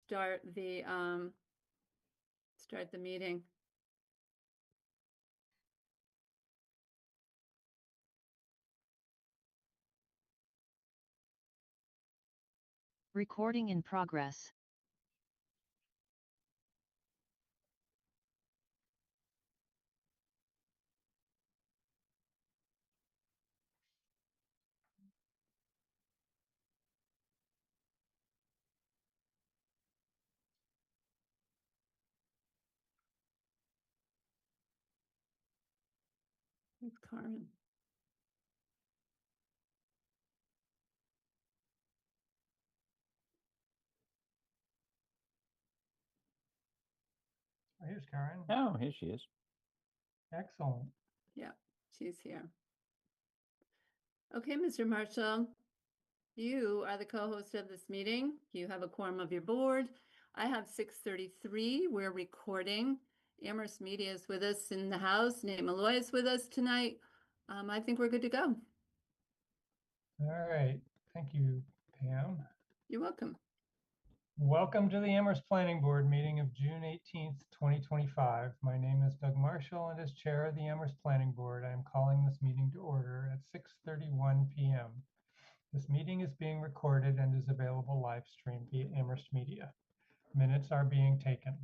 start the meeting. Recording in progress. With Karen. Here's Karen. Oh, here she is. Excellent. Yeah, she's here. Okay, Mr. Marshall, you are the co-host of this meeting. You have a quorum of your board. I have 6:33. We're recording. Amherst Media is with us in the house. Nate Malloy is with us tonight. I think we're good to go. All right. Thank you, Pam. You're welcome. Welcome to the Amherst Planning Board meeting of June 18th, 2025. My name is Doug Marshall, and as chair of the Amherst Planning Board, I am calling this meeting to order at 6:31 p.m. This meeting is being recorded and is available live stream via Amherst Media. Minutes are being taken.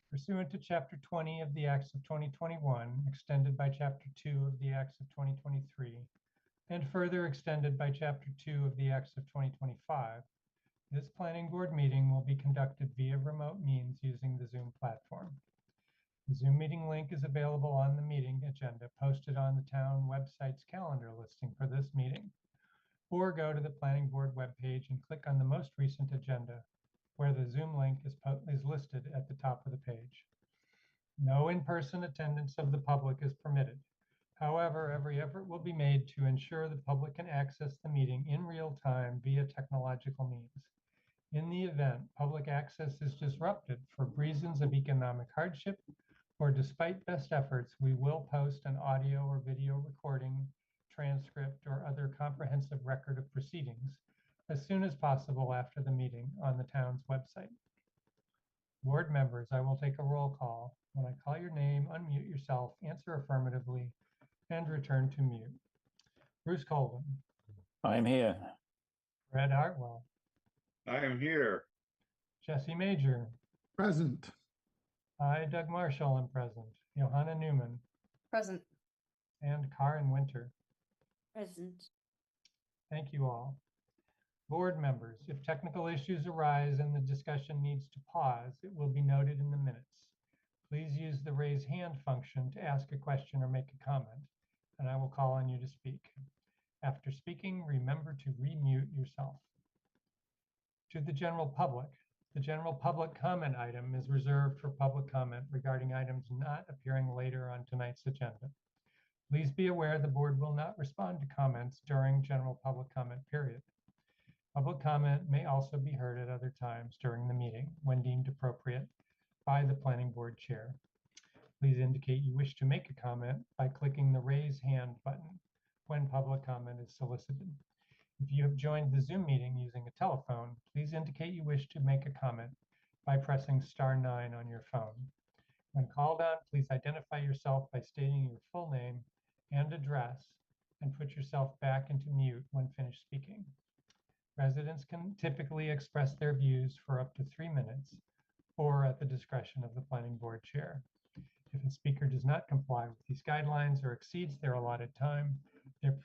Pursuant to Chapter 20 of the Acts of 2021, extended by Chapter 2 of the Acts of 2023, and further extended by Chapter 2 of the Acts of 2025, this planning board meeting will be conducted via remote means using the Zoom platform. The Zoom meeting link is available on the meeting agenda posted on the town website's calendar listing for this meeting. Or go to the planning board webpage and click on the most recent agenda, where the Zoom link is listed at the top of the page. No in-person attendance of the public is permitted. However, every effort will be made to ensure the public can access the meeting in real time via technological means. In the event public access is disrupted for reasons of economic hardship, or despite best efforts, we will post an audio or video recording, transcript, or other comprehensive record of proceedings as soon as possible after the meeting on the town's website. Board members, I will take a roll call. When I call your name, unmute yourself, answer affirmatively, and return to mute. Bruce Colvin. I'm here. Fred Hartwell. I am here. Jesse Major. Present. I, Doug Marshall, am present. Johanna Newman. Present. And Karen Winter. Present. Thank you all. Board members, if technical issues arise and the discussion needs to pause, it will be noted in the minutes. Please use the raise hand function to ask a question or make a comment, and I will call on you to speak. After speaking, remember to remute yourself. To the general public comment item is reserved for public comment regarding items not appearing later on tonight's agenda. Please be aware the board will not respond to comments during general public comment period. Public comment may also be heard at other times during the meeting when deemed appropriate by the planning board chair. Please indicate you wish to make a comment by clicking the raise hand button when public comment is solicited. If you have joined the Zoom meeting using a telephone, please indicate you wish to make a comment by pressing *9 on your phone. When called on, please identify yourself by stating your full name and address and put yourself back into mute when finished speaking. Residents can typically express their views for up to 3 minutes or at the discretion of the planning board chair. If a speaker does not comply with these guidelines or exceeds their allotted time, their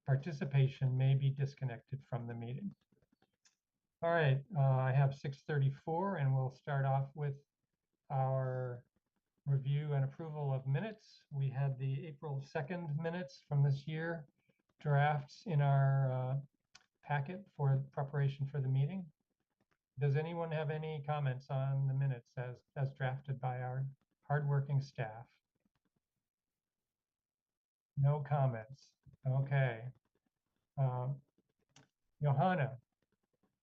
participation may be disconnected from the meeting. All right, I have 6:34 and we'll start off with our review and approval of minutes. We had the April 2nd minutes from this year drafts in our packet for preparation for the meeting. Does anyone have any comments on the minutes as drafted by our hardworking staff? No comments. Okay. Johanna.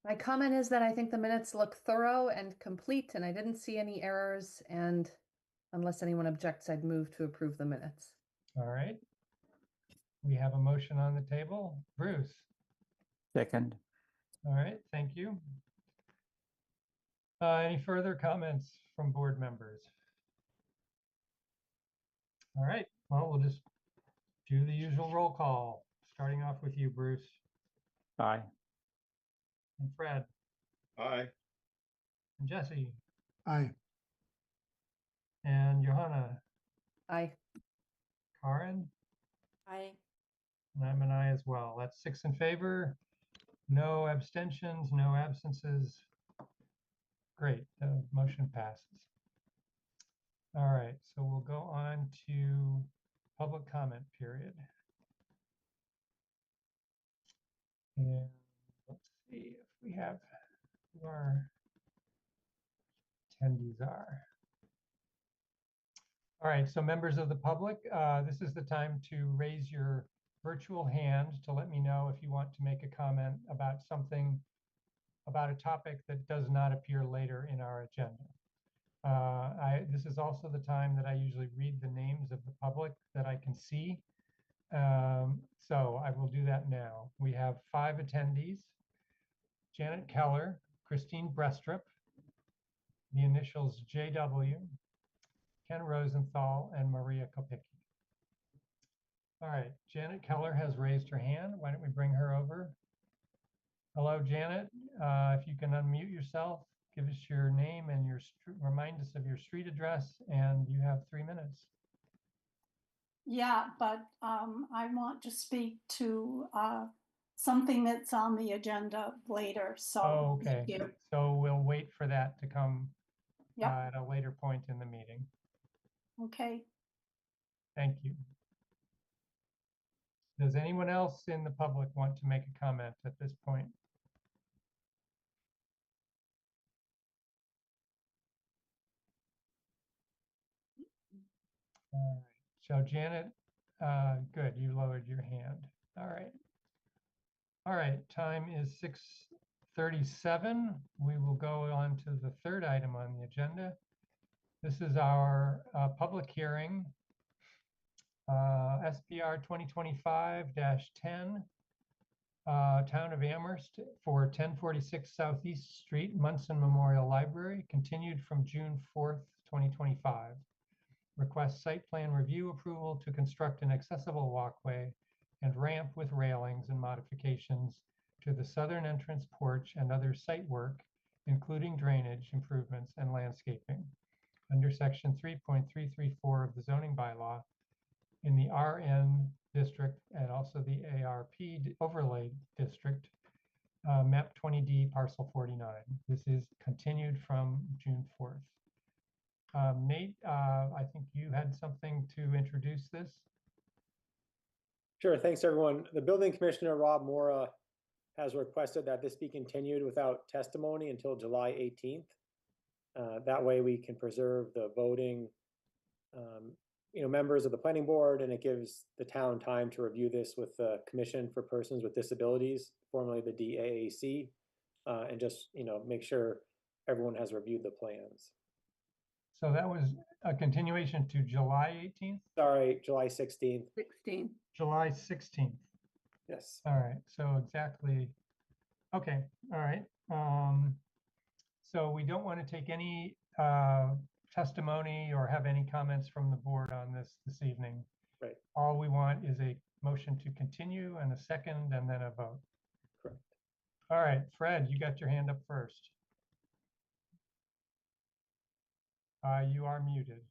My comment is that I think the minutes look thorough and complete, and I didn't see any errors. And unless anyone objects, I'd move to approve the minutes. All right. We have a motion on the table. Bruce. Second. All right. Thank you. Any further comments from board members? All right, well, we'll just do the usual roll call, starting off with you, Bruce Aye. and Fred Aye. and Jesse Aye. and Johanna, Aye. Karen, Aye. and I'm an aye as well. That's 6 in favor, no abstentions, no absences. Great, the motion passes. All right, so we'll go on to public comment period. And let's see if we have who our attendees are. All right, so members of the public, this is the time to raise your virtual hand to let me know if you want to make a comment about something, about a topic that does not appear later in our agenda. This is also the time that I usually read the names of the public that I can see. So I will do that now. We have 5 attendees: Janet Keller, Christine Brestrup, the initials JW, Ken Rosenthal, and Maria Kopicki. All right, Janet Keller has raised her hand. Why don't we bring her over? Hello, Janet. If you can unmute yourself, give us your name and remind us of your street address, and you have 3 minutes. Yeah, but I want to speak to something that's on the agenda later, so. Oh, okay. thank you. So we'll wait for that to come Yep. at a later point in the meeting. Okay. Thank you. Does anyone else in the public want to make a comment at this point? All right. So Janet, good, you lowered your hand. All right. All right, time is 6:37. We will go on to the third item on the agenda. This is our public hearing, SPR 2025-10, Town of Amherst for 1046 Southeast Street, Munson Memorial Library, continued from June 4th, 2025. Request site plan review approval to construct an accessible walkway and ramp with railings and modifications to the southern entrance porch and other site work, including drainage improvements and landscaping, under section 3.334 of the zoning bylaw in the RN district and also the ARP overlay district, map 20D parcel 49. This is continued from June 4th. Nate, I think you had something to introduce this. Sure, thanks everyone. The building commissioner, Rob Mora, has requested that this be continued without testimony until July 18th. That way we can preserve the voting, members of the planning board, and it gives the town time to review this with the Commission for Persons with Disabilities, formerly the DAAC, and just, make sure everyone has reviewed the plans. So that was a continuation to July 18th? Sorry, July 16th. 16. July 16th. Yes. All right, so exactly. Okay, all right. So we don't want to take any testimony or have any comments from the board on this evening. Right. All we want is a motion to continue and a second and then a vote. Correct. All right, Fred, you got your hand up first. You are muted.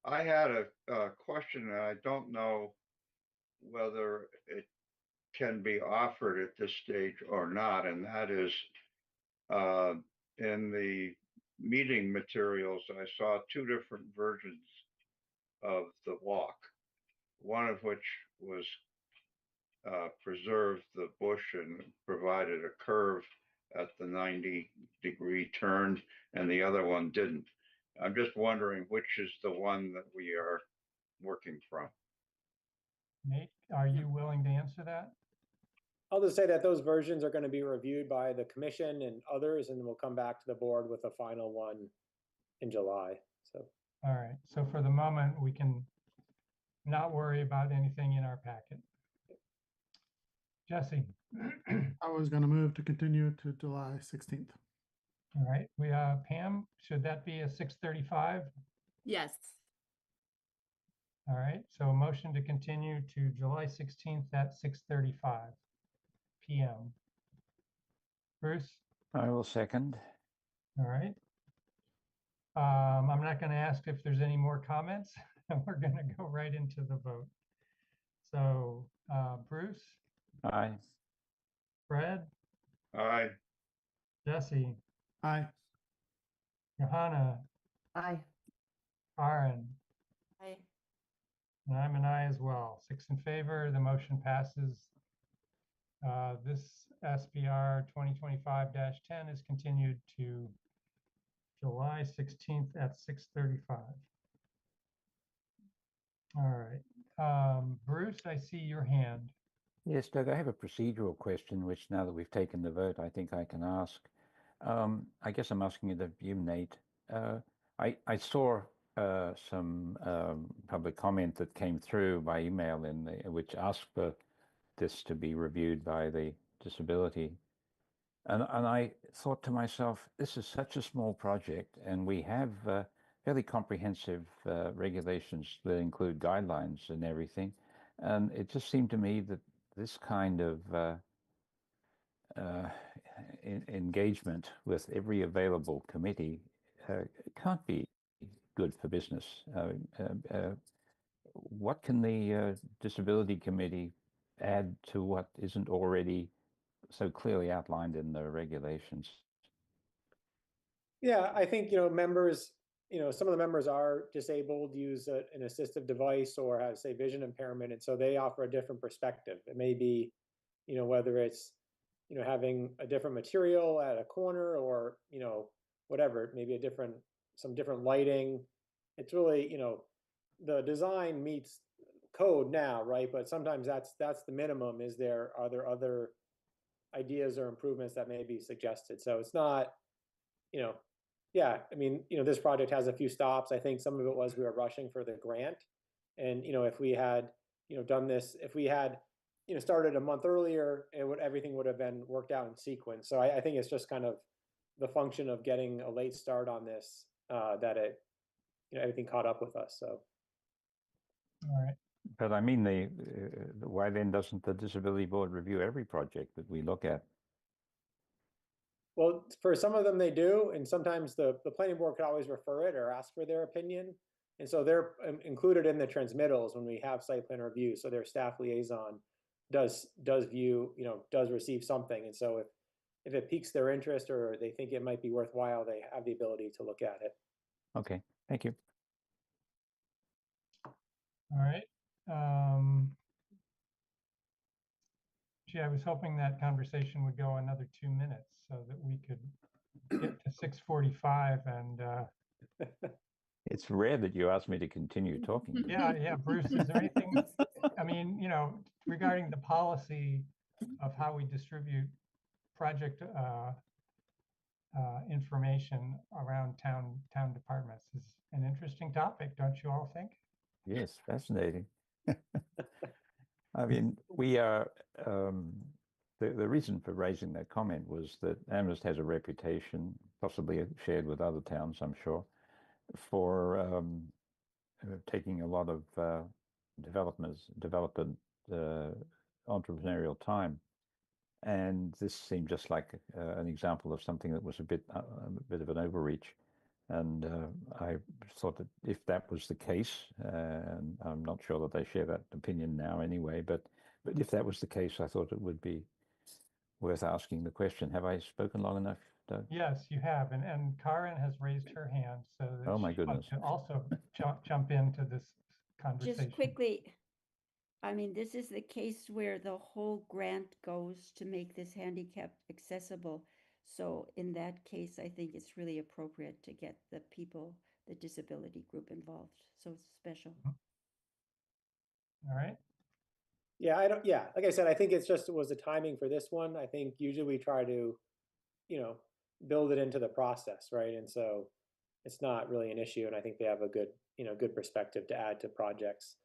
I had a question, and I don't know whether it can be offered at this stage or not, and that is in the meeting materials, I saw 2 different versions of the walk, one of which was preserved the bush and provided a curve at the 90-degree turn, and the other one didn't. I'm just wondering which is the one that we are working from. Nate, are you willing to answer that? I'll just say that those versions are going to be reviewed by the commission and others, and we'll come back to the board with a final one in July. So, All right, so for the moment, we can not worry about anything in our packet. Jesse? I was gonna move to continue to July 16th. All right, Pam, should that be a 6:35? Yes. All right, so a motion to continue to July 16th at 6:35 PM. Bruce? I will second. All right. I'm not going to ask if there's any more comments. We're going to go right into the vote. So, Bruce, Aye. Fred, Aye. Jesse, Aye. Johanna, Aye. Karen, Aye. and I'm an aye as well. 6 in favor, the motion passes. This SBR 2025-10 is continued to July 16th at 6:35. All right. Bruce, I see your hand. Yes, Doug, I have a procedural question, which now that we've taken the vote, I think I can ask. I guess I'm asking it of you, Nate. I saw some public comment that came through by email which asked for this to be reviewed by the disability. And I thought to myself, this is such a small project, and we have fairly comprehensive regulations that include guidelines and everything. And it just seemed to me that this kind of engagement with every available committee can't be good for business. What can the Disability Committee add to what isn't already so clearly outlined in the regulations? Yeah, I think, members, some of the members are disabled, use an assistive device or have, say, vision impairment. And so they offer a different perspective. It may be, whether it's, having a different material at a corner or, whatever, maybe some different lighting. It's really, the design meets code now, right? But sometimes that's the minimum. Are there other ideas or improvements that may be suggested? So it's not, yeah, I mean, this project has a few stops. I think some of it was we were rushing for the grant. And, if we had, done this, if we had, started a month earlier, everything would have been worked out in sequence. So I think it's just kind of the function of getting a late start on this, that everything caught up with us. So. All right. But I mean, why then doesn't the Disability Board review every project that we look at? Well, for some of them they do, and sometimes the planning board could always refer it or ask for their opinion. And so they're included in the transmittals when we have site plan review. So their staff liaison does view, does receive something. And so if it piques their interest or they think it might be worthwhile, they have the ability to look at it. Okay, thank you. All right. Gee, I was hoping that conversation would go another 2 minutes so that we could get to 6:45 and It's rare that you ask me to continue talking. yeah, Bruce, is there anything, I mean, regarding the policy of how we distribute project information around town departments is an interesting topic, don't you all think? Yes, fascinating. I mean, we are, the reason for raising that comment was that Amherst has a reputation, possibly shared with other towns, I'm sure, for taking a lot of developer entrepreneurial time. And this seemed just like an example of something that was a bit of an overreach. And I thought that if that was the case, and I'm not sure that they share that opinion now anyway, but if that was the case, I thought it would be worth asking the question. Have I spoken long enough, Doug? Yes, you have. And Karen has raised her hand so that Oh my she wants goodness. to also jump into this conversation. Just quickly, I mean, this is the case where the whole grant goes to make this handicap accessible. So in that case, I think it's really appropriate to get the disability group involved. So it's special. All right. Yeah, like I said, I think it was the timing for this one. I think usually we try to, build it into the process, right? And so it's not really an issue. And I think they have a good perspective to add to projects.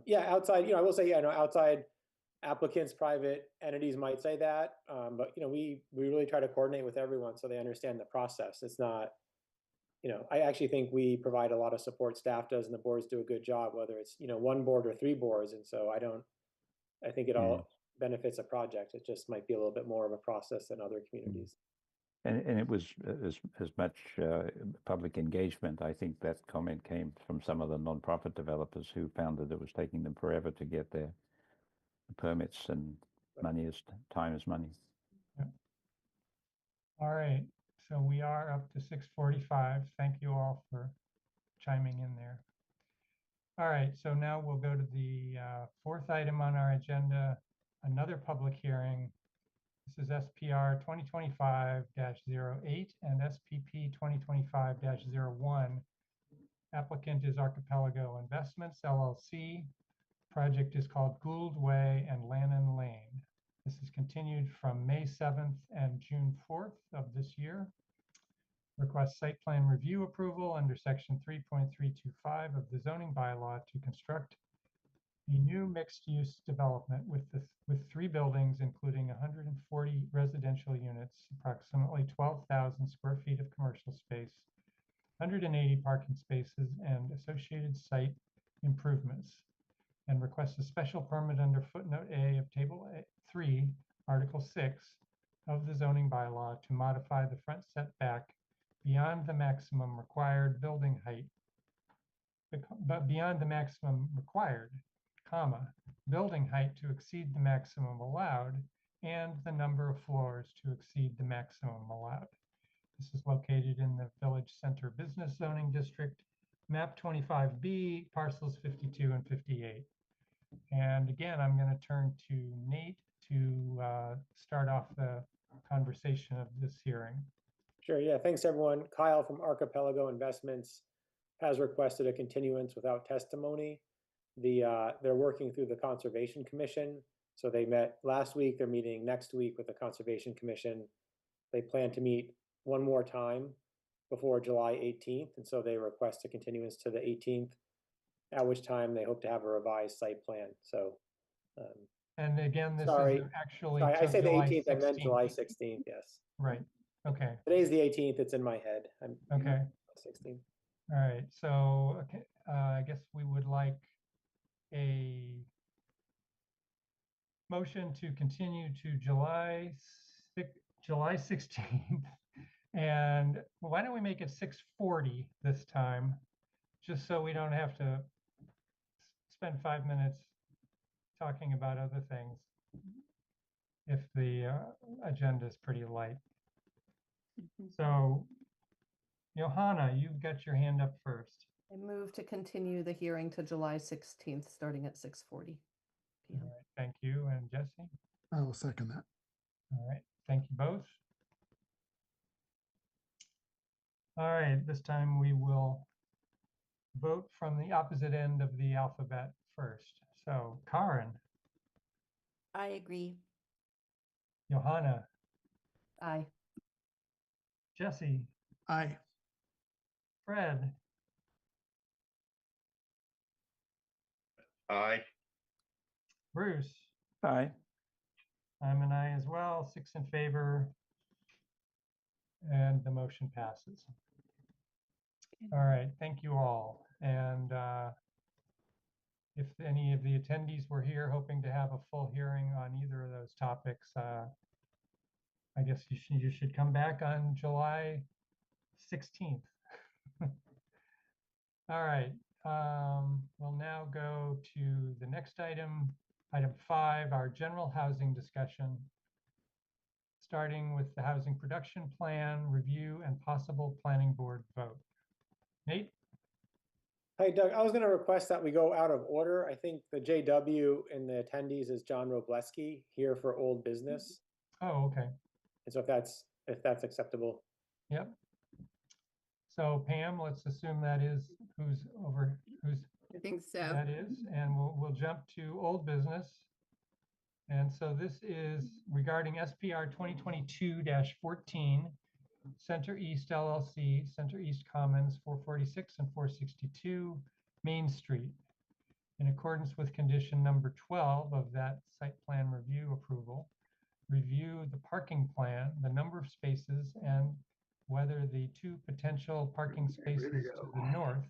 Yeah, outside, I will say, outside applicants, private entities might say that, but we really try to coordinate with everyone so they understand the process. It's not, I actually think we provide a lot of support, staff does, and the boards do a good job, whether it's one board or 3 boards. And so I think it all benefits a project. It just might be a little bit more of a process than other communities. And it was as much public engagement. I think that comment came from some of the nonprofit developers who found that it was taking them forever to get their permits, and time is money. Yeah. All right, so we are up to 6:45. Thank you all for chiming in there. All right, so now we'll go to the 4th item on our agenda, another public hearing. This is SPR 2025-08 and SPP 2025-01. Applicant is Archipelago Investments, LLC. Project is called Gould Way and Lannon Lane. This is continued from May 7th and June 4th of this year. Request site plan review approval under section 3.325 of the zoning bylaw to construct a new mixed-use development with 3 buildings, including 140 residential units, approximately 12,000 square feet of commercial space, 180 parking spaces, and associated site improvements, and requests a special permit under footnote A of Table 3, Article 6 of the zoning bylaw to modify the front setback beyond the maximum required building height, but beyond the maximum required, building height to exceed the maximum allowed, and the number of floors to exceed the maximum allowed. This is located in the Village Center Business Zoning District, map 25B, parcels 52 and 58. And again, I'm going to turn to Nate to start off the conversation of this hearing. Sure, yeah, thanks everyone. Kyle from Archipelago Investments has requested a continuance without testimony. They're working through the Conservation Commission. So they met last week, they're meeting next week with the Conservation Commission. They plan to meet one more time before July 18th. And so they request a continuance to the 18th, at which time they hope to have a revised site plan. So, and again, this sorry, is actually I say the July 18th, 16th. I meant July 16th, yes. Right, okay. Today's the 18th, it's in my head. Okay. 16th. All right, so okay, I guess we would like a motion to continue to July 16th. And why don't we make it 6:40 this time, just so we don't have to spend 5 minutes talking about other things if the agenda is pretty light. So, Johanna, you've got your hand up first. I move to continue the hearing to July 16th, starting at 6:40 p.m. All right, thank you. And Jesse? I will second that. All right, thank you both. All right, this time we will vote from the opposite end of the alphabet first. So, Karen, I agree. Johanna, Aye. Jesse, Aye. Fred, Aye. Bruce. Aye. I'm an aye as well, 6 in favor, and the motion passes. All right, thank you all. And if any of the attendees were here hoping to have a full hearing on either of those topics, I guess you should come back on July 16th. All right, we'll now go to the next item, item 5, our general housing discussion, starting with the housing production plan review and possible planning board vote. Nate? Hi, Doug. I was going to request that we go out of order. I think the JW in the attendees is John Robleski here for old business. Oh, okay. And so if that's acceptable. Yep. So Pam, let's assume that is who's I think so. that is, and we'll jump to old business. And so this is regarding SPR 2022-14, Center East LLC, Center East Commons, 446 and 462 Main Street. In accordance with condition number 12 of that site plan review approval, review the parking plan, the number of spaces, and whether the 2 potential parking spaces to the north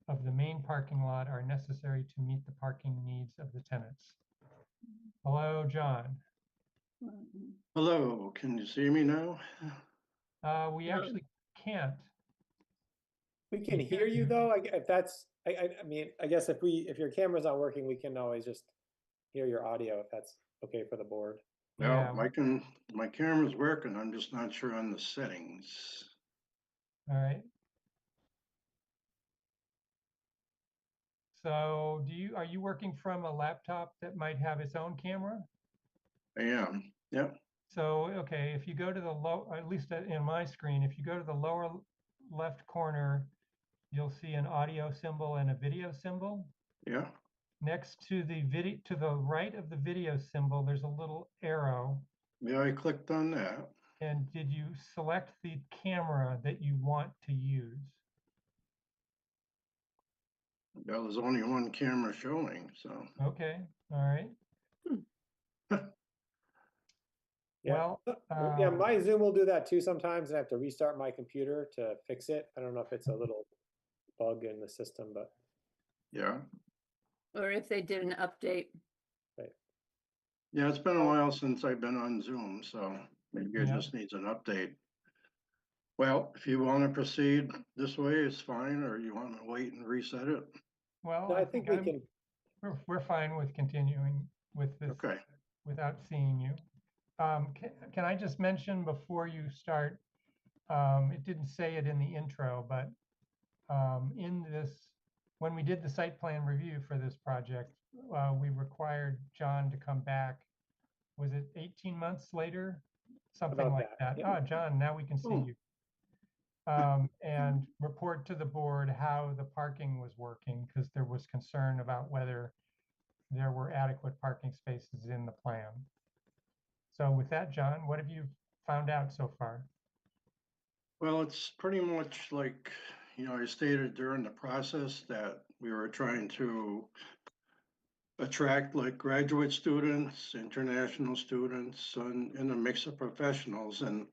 of the main parking lot are necessary to meet the parking needs of the tenants. Hello, John. Hello, can you see me now? We No. actually can't. We can We hear hear you you. though. If that's, I mean, I guess if your camera's not working, we can always just hear your audio if that's okay for the board. Yeah. Well, my camera's working, I'm just not sure on the settings. All right. So are you working from a laptop that might have its own camera? I am, yep, So, okay, if you go to the at least in my screen, if you go to the lower left corner, you'll see an audio symbol and a video symbol. yeah, Next to the video, to the right of the video symbol, there's a little arrow. yeah, I clicked on that. And did you select the camera that you want to use? There was only one camera showing, so. Okay, all right. Yeah. Well, Yeah, my Zoom will do that too sometimes, and I have to restart my computer to fix it. I don't know if it's a little bug in the system, but Yeah, Or if they did an update. yeah, it's been a while since I've been on Zoom, so maybe it Yeah. just needs an update. Well, if you want to proceed this way, it's fine, or you want to wait and reset it? well, no, I I think think we can. we're fine with continuing with this Okay, without seeing you. Can I just mention before you start, it didn't say it in the intro, but in this, when we did the site plan review for this project, we required John to come back. Was it 18 months later? Something About like that, that. yeah. Oh, John, now we can see Oh. you. And report to the board how the parking was working, because there was concern about whether there were adequate parking spaces in the plan. So with that, John, what have you found out so far? well, it's pretty much like, I stated during the process that we were trying to attract like graduate students, international students, and a mix of professionals. And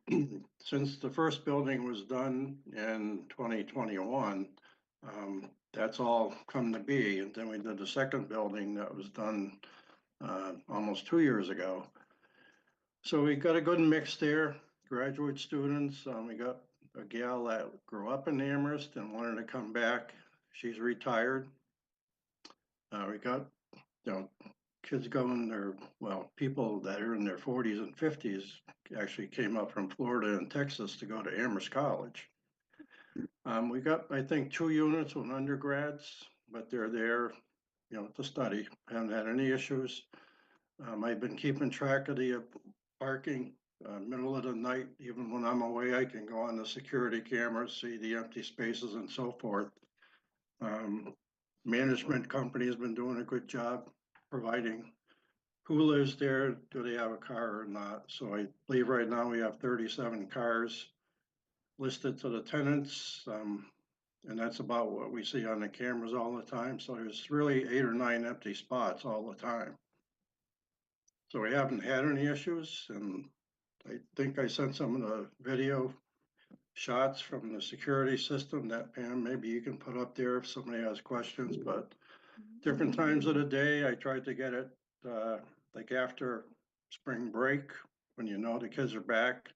since the first building was done in 2021, that's all come to be. And then we did the second building that was done almost 2 years ago. So we got a good mix there, graduate students. We got a gal that grew up in Amherst and wanted to come back. She's retired. We got, kids going there, well, people that are in their 40s and 50s actually came up from Florida and Texas to go to Amherst College. We got, I think, 2 units with undergrads, but they're there, to study. Haven't had any issues. I've been keeping track of the parking, middle of the night, even when I'm away, I can go on the security cameras, see the empty spaces and so forth. Management company has been doing a good job providing who lives there, do they have a car or not? So I believe right now we have 37 cars listed to the tenants. And that's about what we see on the cameras all the time. So there's really 8 or 9 empty spots all the time. So we haven't had any issues, and I think I sent some of the video shots from the security system that Pam, maybe you can put up there if somebody has questions, but different times of the day, I tried to get it, like after spring break, when the kids are back,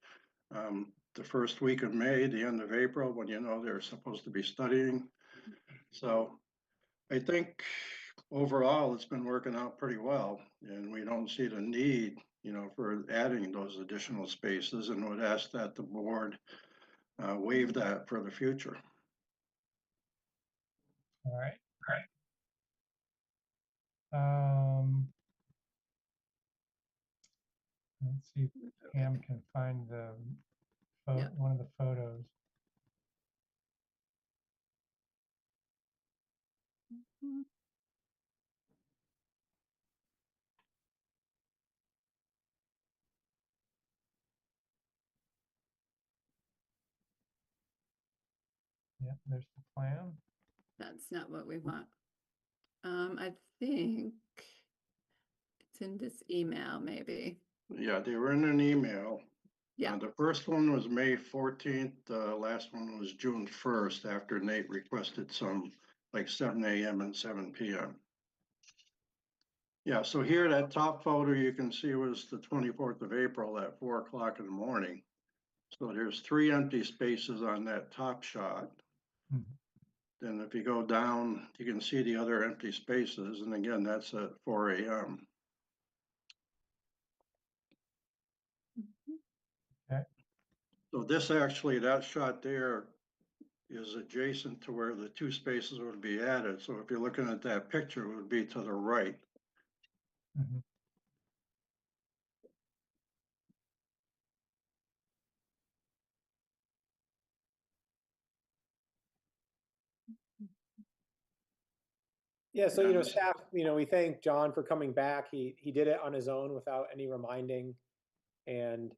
the first week of May, the end of April, when they're supposed to be studying. So I think overall, it's been working out pretty well, and we don't see the need, for adding those additional spaces, and would ask that the board waive that for the future. All right. Let's see if Pam can find the Yeah. one of the photos. Yeah, there's the plan. That's not what we want. I think it's in this email, maybe. Yeah, they were in an email. Yeah. The first one was May 14th, the last one was June 1st, after Nate requested some, like 7 AM and 7 PM. Yeah, so here, that top photo you can see was the 24th of April at 4 o'clock in the morning. So there's 3 empty spaces on that top shot. Mhm. Then if you go down, you can see the other empty spaces, and again, that's at 4 AM. Okay. So this actually, that shot there is adjacent to where the 2 spaces would be added. So if you're looking at that picture, it would be to the right. Mhm. Yeah, so, you know, And- staff, you know, we thank John for coming back. He did it on his own without any reminding. And,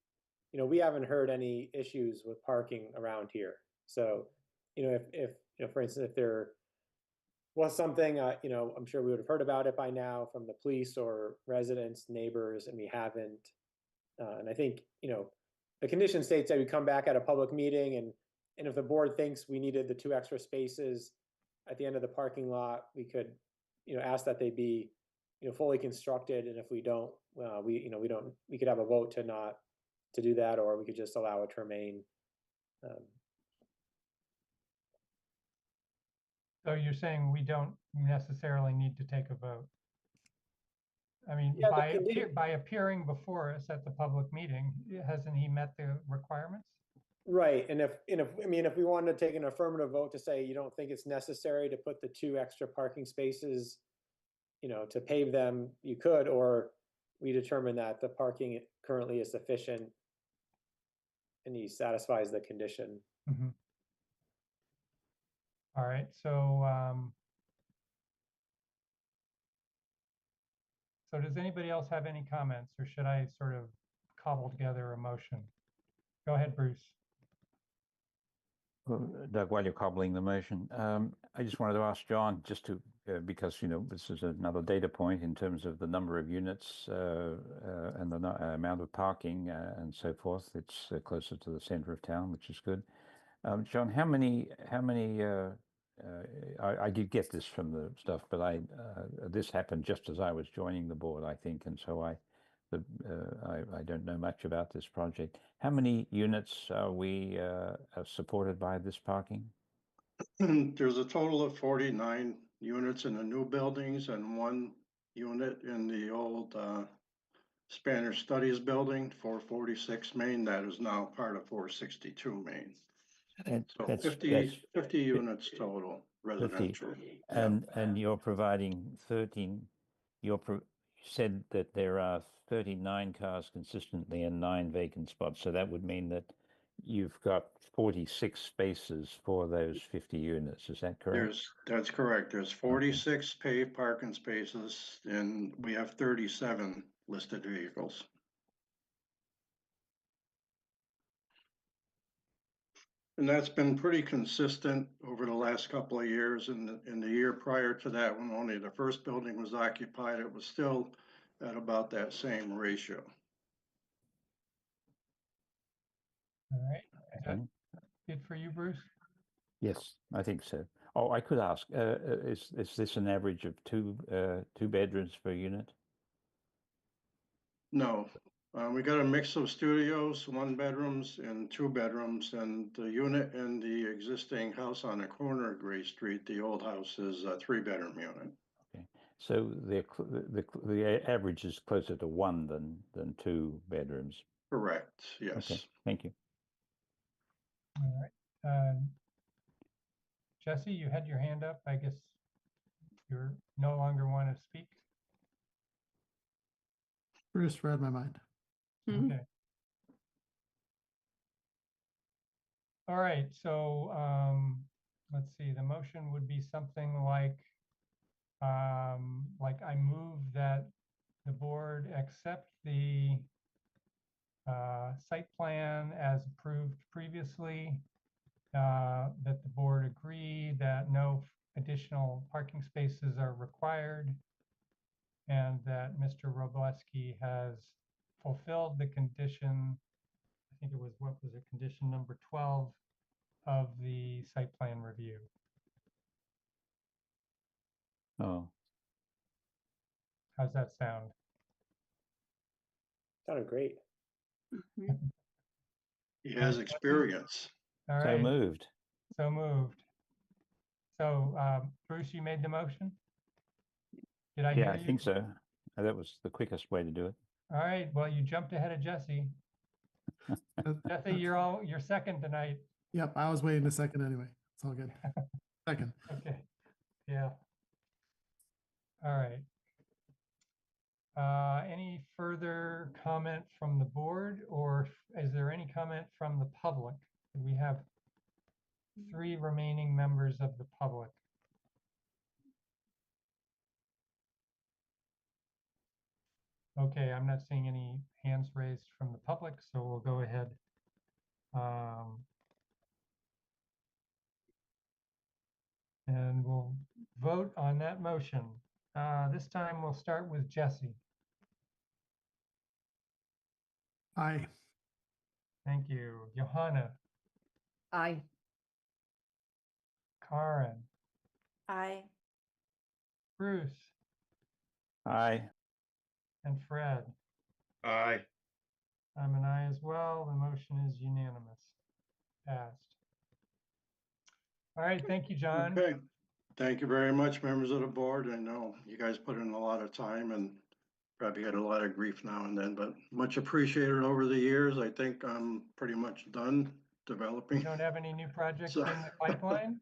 you know, we haven't heard any issues with parking around here. So, you know, if, you know, for instance, if there was something, you know, I'm sure we would have heard about it by now from the police or residents, neighbors, and we haven't. And I think, you know, the condition states that we come back at a public meeting, and if the board thinks we needed the 2 extra spaces at the end of the parking lot, we could, you know, ask that they be, you know, fully constructed. And if we don't, you know, we could have a vote to not to do that, or we could just allow it to remain. So you're saying we don't necessarily need to take a vote? I mean, Yeah, the by appearing before us at the public meeting, hasn't he met the requirements? Right, and if I mean, if we wanted to take an affirmative vote to say you don't think it's necessary to put the 2 extra parking spaces, you know, to pave them, you could, or we determine that the parking currently is sufficient and he satisfies the condition. Mhm. All right, so does anybody else have any comments, or should I sort of cobble together a motion? Go ahead, Bruce. Well, Doug, while you're cobbling the motion, I just wanted to ask John, just to, because, you know, this is another data point in terms of the number of units and the amount of parking and so forth. It's closer to the center of town, which is good. John, how many, I did get this from the stuff, but this happened just as I was joining the board, I think, and so I don't know much about this project. How many units are we supported by this parking? There's a total of 49 units in the new buildings and 1 unit in the old Spanish Studies building, 446 Main, that is now part of 462 Main. So That's 50 units total residential. Yeah. and you're providing 13. You said that there are 39 cars consistently and 9 vacant spots. So that would mean that you've got 46 spaces for those 50 units. Is that correct? That's correct. There's 46 paved parking spaces and we have 37 listed vehicles. And that's been pretty consistent over the last couple of years. In the year prior to that, when only the first building was occupied, it was still at about that same ratio. All right, is that Okay. good for you, Bruce? Yes, I think so. Oh, I could ask, is this an average of two bedrooms per unit? No, we got a mix of studios, 1 bedrooms and 2 bedrooms, and the unit in the existing house on the corner of Gray Street, the old house, is a 3-bedroom unit. Okay, so the average is closer to 1 than 2 bedrooms. Correct, yes. Okay, thank you. All right. Jesse, you had your hand up. I guess you're no longer want to speak. Bruce read my mind. Mhm. Okay. All right, so let's see, the motion would be something like I move that the board accept the site plan as approved previously, that the board agree that no additional parking spaces are required and that Mr. Robleski has fulfilled the condition, I think it was, what was it, condition number 12 of the site plan review. Oh, How's that sound? Sounded great. Mhm. He has experience. All so right, moved. so moved. So Bruce, you made the motion? Did I hear Yeah, I you? think so. That was the quickest way to do it. All right, well, you jumped ahead of Jesse. Jesse, you're second tonight. Yep, I was waiting a second anyway. It's all good. Second. Okay, yeah. All right. Any further comment from the board, or is there any comment from the public? We have 3 remaining members of the public. Okay, I'm not seeing any hands raised from the public, so we'll go ahead. And we'll vote on that motion. This time we'll start with Jesse. Aye. Thank you. Johanna, Aye. Karen, Aye. Bruce, Aye. and Fred. Aye. I'm an aye as well. The motion is unanimous. Passed. All right, thank you, John. Okay, thank you very much, members of the board. I know you guys put in a lot of time and probably had a lot of grief now and then, but much appreciated over the years. I think I'm pretty much done You developing. don't have any new projects So- in the pipeline?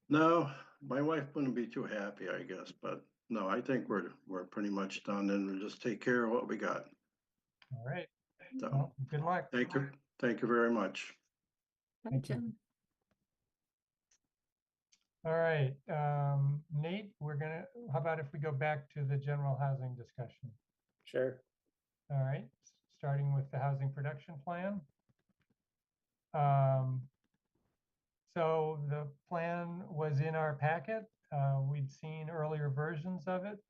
No, my wife wouldn't be too happy, I guess, but no, I think we're pretty much done and we'll just take care of what we got. All right, So, well, good luck. thank you very much. Bye, Thank you. Jim. All right, Nate, how about if we go back to the general housing discussion? Sure. All right, starting with the housing production plan. So the plan was in our packet. We'd seen earlier versions of it.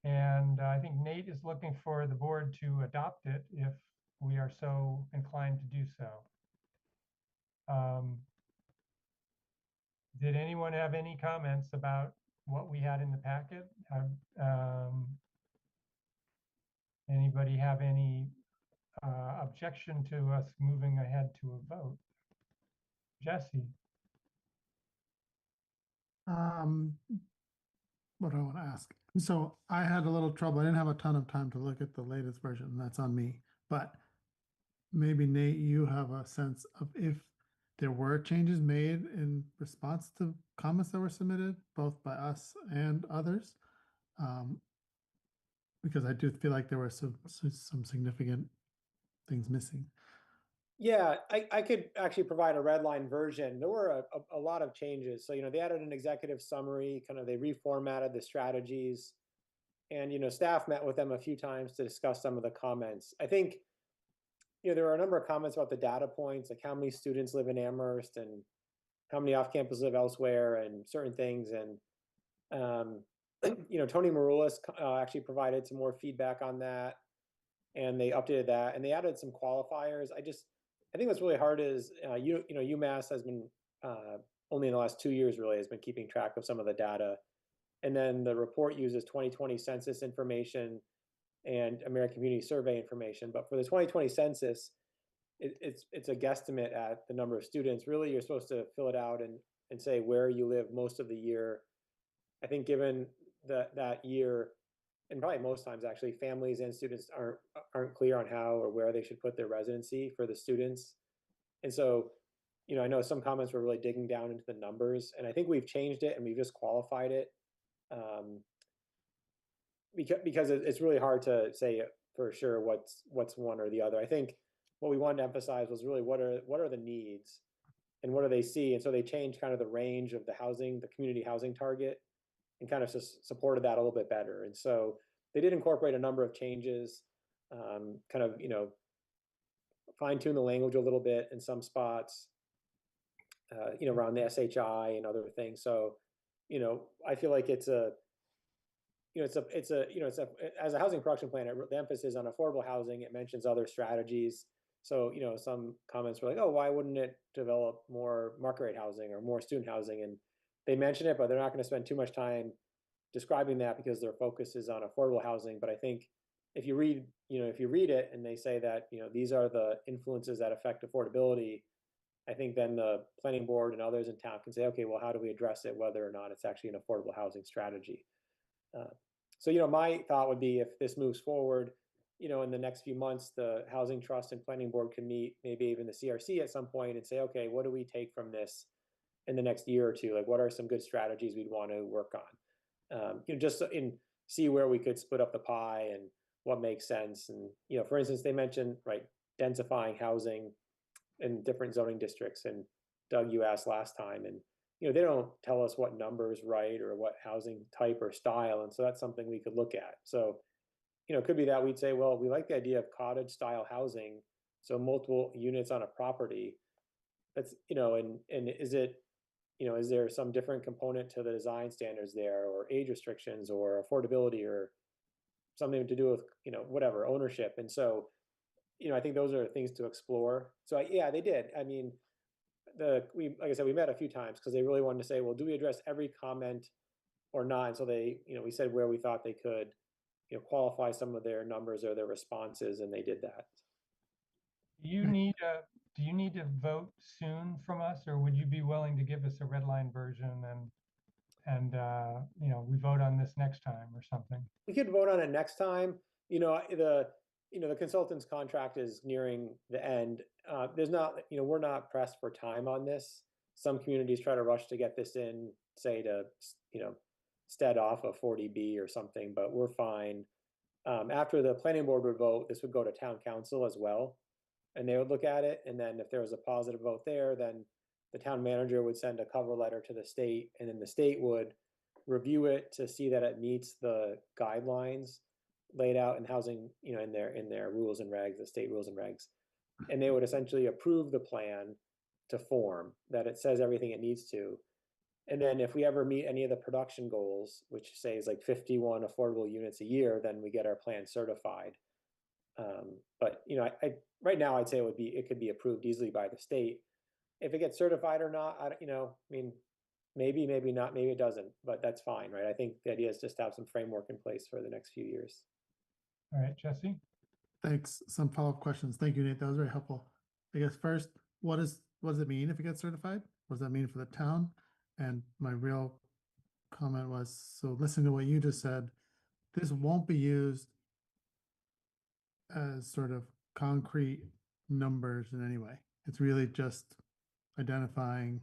And I think Nate is looking for the board to adopt it if we are so inclined to do so. Did anyone have any comments about what we had in the packet? Anybody have any objection to us moving ahead to a vote? Jesse? What do I want to ask? So I had a little trouble. I didn't have a ton of time to look at the latest version. And that's on me. But maybe Nate, you have a sense of if there were changes made in response to comments that were submitted, both by us and others. Because I do feel like there were some significant things missing. Yeah, I could actually provide a red line version. There were a lot of changes. So, they added an executive summary, kind of they reformatted the strategies. And, staff met with them a few times to discuss some of the comments. I think, there were a number of comments about the data points, like how many students live in Amherst and how many off campus live elsewhere and certain things. And, Tony Maroulis actually provided some more feedback on that. And they updated that and they added some qualifiers. I think what's really hard is, UMass has been only in the last 2 years really has been keeping track of some of the data. And then the report uses 2020 census information and American Community Survey information. But for the 2020 census, it's a guesstimate at the number of students. Really, you're supposed to fill it out and say where you live most of the year. I think given that year, and probably most times actually, families and students aren't clear on how or where they should put their residency for the students. And so, I know some comments were really digging down into the numbers, and I think we've changed it and we've just qualified it. Because it's really hard to say for sure what's one or the other. I think what we wanted to emphasize was really what are the needs and what do they see, and so they changed kind of the range of the community housing target, and kind of supported that a little bit better. And so they did incorporate a number of changes, kind of fine tune the language a little bit in some spots, around the SHI and other things. So I feel like it's a, as a housing production plan, the emphasis on affordable housing, it mentions other strategies. So, some comments were like, oh, why wouldn't it develop more market rate housing or more student housing? And they mention it, but they're not going to spend too much time describing that because their focus is on affordable housing. But I think if you read it and they say that, these are the influences that affect affordability, I think then the planning board and others in town can say, okay, well, how do we address it, whether or not it's actually an affordable housing strategy? So, my thought would be if this moves forward, in the next few months, the Housing Trust and Planning Board can meet, maybe even the CRC at some point and say, okay, what do we take from this in the next year or two? Like, what are some good strategies we'd want to work on? Just see where we could split up the pie and what makes sense. And, for instance, they mentioned, right, densifying housing in different zoning districts. And Doug, you asked last time, and they don't tell us what number is right or what housing type or style. And so that's something we could look at. So, it could be that we'd say, well, we like the idea of cottage style housing. So multiple units on a property. That's, and is it, is there some different component to the design standards there, or age restrictions or affordability or something to do with, whatever, ownership. And so, I think those are things to explore. So yeah, they did. I mean, like I said, we met a few times because they really wanted to say, well, do we address every comment or not? And so they, we said where we thought they could, qualify some of their numbers or their responses, and they did that. Do you need to vote soon from us, or would you be willing to give us a red line version and we vote on this next time or something? We could vote on it next time. The consultant's contract is nearing the end. There's not, we're not pressed for time on this. Some communities try to rush to get this in, say to, stead off a 40B or something, but we're fine. After the planning board would vote, this would go to town council as well, and they would look at it. And then if there was a positive vote there, then the town manager would send a cover letter to the state, and then the state would review it to see that it meets the guidelines laid out in housing, in their rules and regs, the state rules and regs. And they would essentially approve the plan to form, that it says everything it needs to. And then if we ever meet any of the production goals, which say is like 51 affordable units a year, then we get our plan certified. But I right now I'd say it could be approved easily by the state. If it gets certified or not, I mean, maybe not, maybe it doesn't, but that's fine, right? I think the idea is just to have some framework in place for the next few years. All right, Jesse. Thanks. Some follow-up questions. Thank you, Nate. That was very helpful. I guess first, what does it mean if it gets certified? What does that mean for the town? And my real comment was, so listening to what you just said, this won't be used as sort of concrete numbers in any way. It's really just identifying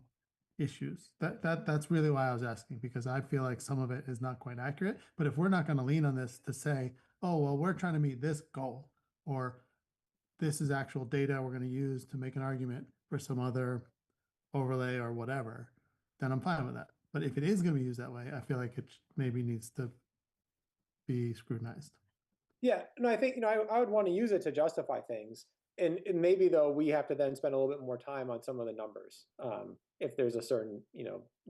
issues. That's really why I was asking, because I feel like some of it is not quite accurate. But if we're not going to lean on this to say, oh, well, we're trying to meet this goal, or this is actual data we're going to use to make an argument for some other overlay or whatever, then I'm fine with that. But if it is going to be used that way, I feel like it maybe needs to be scrutinized. Yeah, no, I think, I would want to use it to justify things. And maybe though, we have to then spend a little bit more time on some of the numbers, if there's a certain,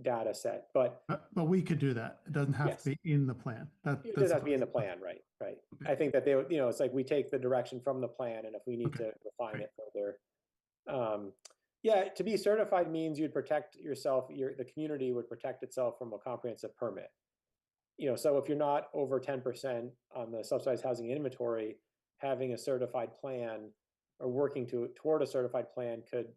data set, but we could do that. It doesn't have to be in the plan. It doesn't have to be in the plan, right? Okay. I think that they would, it's like we take the direction from the plan, and if we need to refine it further. Yeah, to be certified means you'd protect yourself, the community would protect itself from a comprehensive permit. So if you're not over 10% on the subsidized housing inventory, having a certified plan or working toward a certified plan could,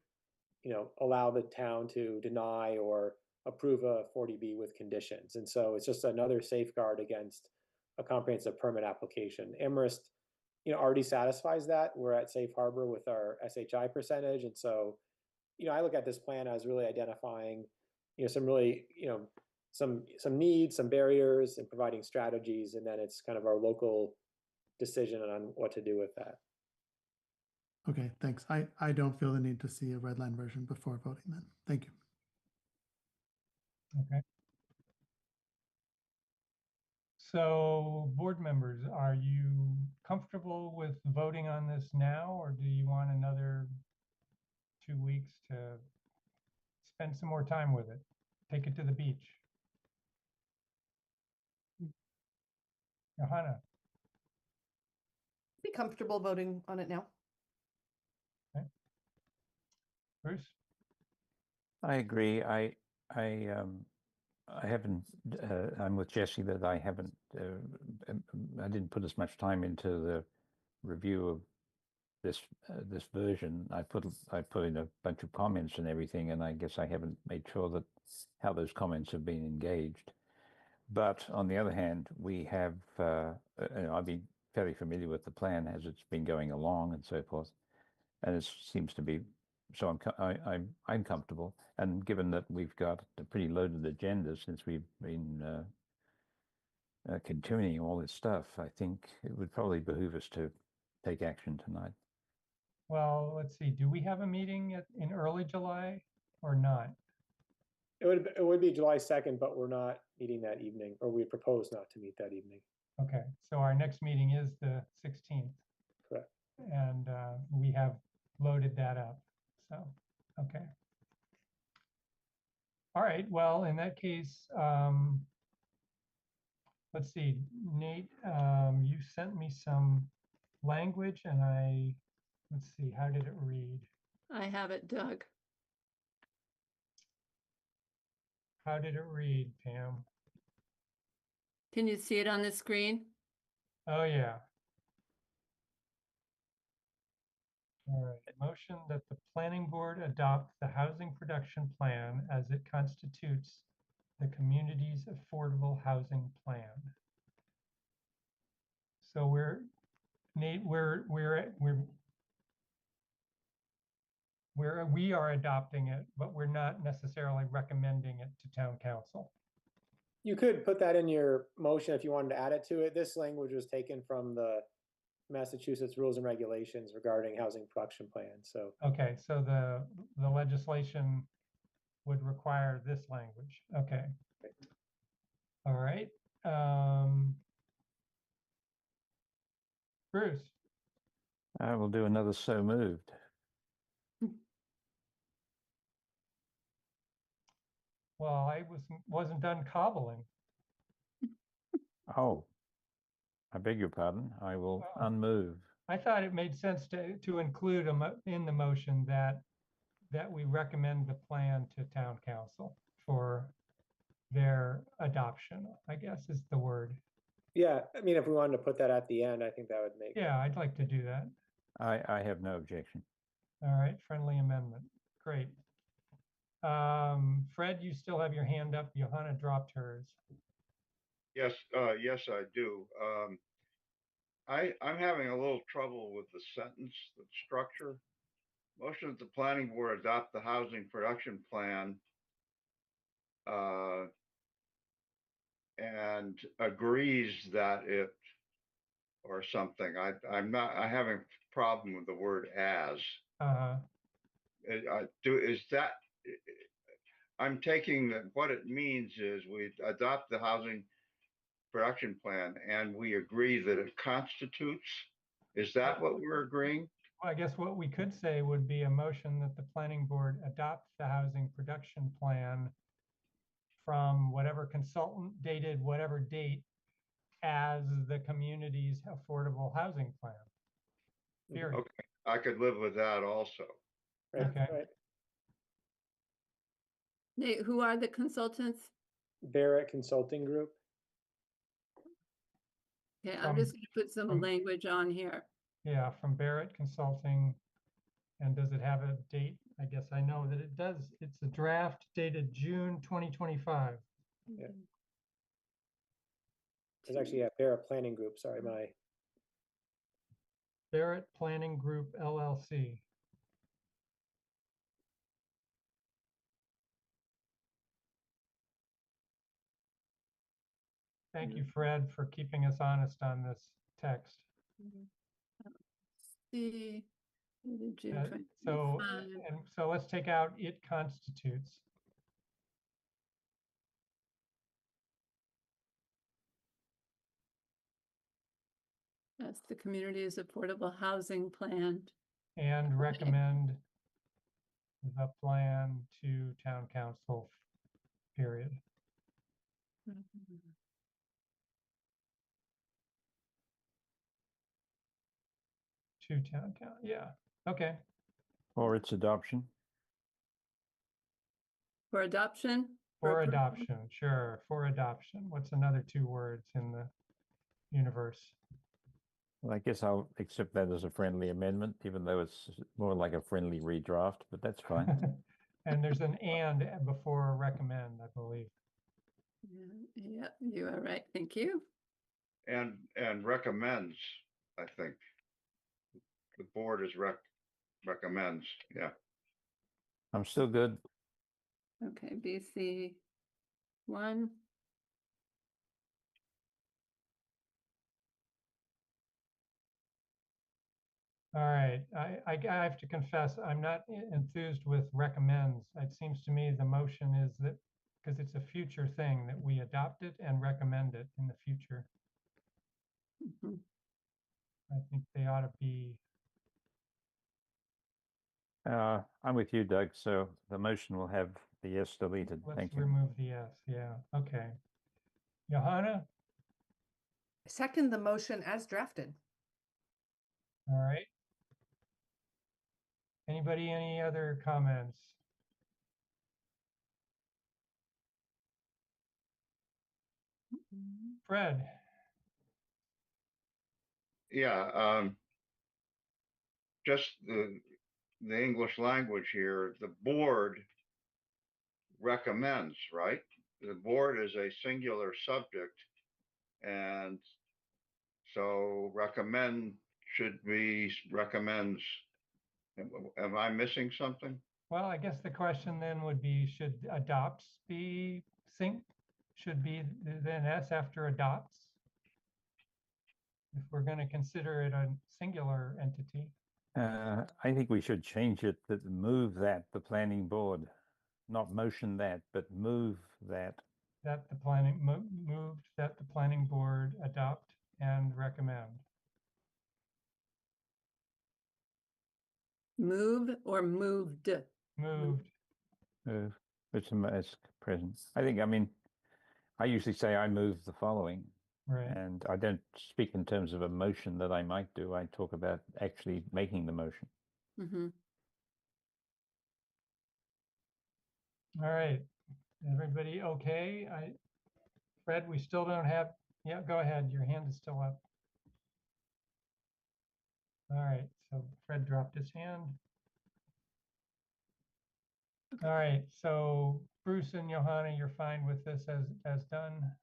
allow the town to deny or approve a 40B with conditions. And so it's just another safeguard against a comprehensive permit application. Amherst, already satisfies that. We're at safe harbor with our SHI percentage. And so, I look at this plan as really identifying, some really, some needs, some barriers, and providing strategies. And then it's kind of our local decision on what to do with that. Okay, thanks. I don't feel the need to see a red line version before voting then. Thank you. Okay. So board members, are you comfortable with voting on this now, or do you want another 2 weeks to spend some more time with it? Take it to the beach? Johanna, Be comfortable voting on it now. Bruce? I agree. I haven't, I'm with Jesse that I haven't, I didn't put as much time into the review of this version. I put in a bunch of comments and everything, and I guess I haven't made sure that how those comments have been engaged. But on the other hand, we have, I've been fairly familiar with the plan as it's been going along and so forth, and it seems to be. So I'm comfortable, and given that we've got a pretty loaded agenda since we've been continuing all this stuff, I think it would probably behoove us to take action tonight. Well, let's see, do we have a meeting in early July or not? It would be July 2nd, but we're not meeting that evening, or we propose not to meet that evening. Okay, so our next meeting is the 16th. Correct. And we have loaded that up, so, okay. All right, well, in that case, let's see, Nate, you sent me some language and let's see, how did it read? I have it, Doug. How did it read, Pam? Can you see it on the screen? Oh, yeah. All right, motion that the planning board adopt the housing production plan as it constitutes the community's affordable housing plan. So Nate, we are adopting it, but we're not necessarily recommending it to town council. You could put that in your motion if you wanted to add it to it. This language was taken from the Massachusetts rules and regulations regarding housing production plans. So Okay, so the legislation would require this language. Okay. All right. Bruce, I will do another so moved. well, I wasn't done cobbling. Oh, I beg your pardon. I will Oh. unmove. I thought it made sense to include in the motion that we recommend the plan to town council for their adoption, I guess is the word. yeah, I mean, if we wanted to put that at the end, I think that would make. Yeah, I'd like to do that. I have no objection. All right, friendly amendment. Great. Fred, you still have your hand up. Johanna dropped hers. Yes, yes, I do. I'm having a little trouble with the sentence, the structure. Motion that the planning board adopt the housing production plan and agrees that it or something. I'm having a problem with the word as. Is that, I'm taking that what it means is we adopt the housing production plan and we agree that it constitutes. Is that what we're agreeing? Well, I guess what we could say would be a motion that the planning board adopt the housing production plan from whatever consultant dated whatever date as the community's affordable housing plan. Period. Okay, I could live with that also. Right, Okay. right. Nate, who are the consultants? Barrett Consulting Group. Okay, I'm just going to put some language on here. Yeah, from Barrett Consulting. And does it have a date? I guess I know that it does. It's a draft dated June 2025. Yeah. There's actually a Barrett Planning Group. Sorry, my. Barrett Planning Group, LLC. Thank you, Fred, for keeping us honest on this text. See, June So 25. so let's take out it constitutes. That's the community's affordable housing plan. And recommend the plan to town council, period. to town count. Yeah, okay. Or its adoption. For adoption? For approval? adoption, sure, for adoption. What's another 2 words in the universe? Well, I guess I'll accept that as a friendly amendment, even though it's more like a friendly redraft, but that's fine. And there's an and before recommend, I believe. Yeah, you are right. Thank you. And recommends, I think. The board is recommends, yeah. I'm still good. Okay, BC 1. All right, I have to confess, I'm not enthused with recommends. It seems to me the motion is that, because it's a future thing, that we adopt it and recommend it in the future. Mhm. I think they ought to be, I'm with you, Doug. So the motion will have the S deleted. let's Thank you. remove the S, yeah, okay. Johanna, Second the motion as drafted. all right. Anybody, any other comments? Fred, Yeah, just the English language here, the board recommends, right? The board is a singular subject, and so recommend should be recommends. Am I missing something? well, I guess the question then would be, should adopts be should be then S after adopts? If we're going to consider it a singular entity. I think we should change it that move that the planning board, not motion that, but move that. That the moved that the planning board adopt and recommend. Move or moved? Moved. Move, which is present. I mean, I usually say I move the following, Right. and I don't speak in terms of a motion that I might do. I talk about actually making the motion. Mhm. All right. Everybody okay? Fred, we still don't have, yeah, go ahead. Your hand is still up. All right. So Fred dropped his hand. All right. So Bruce and Johanna, you're fine with this as done.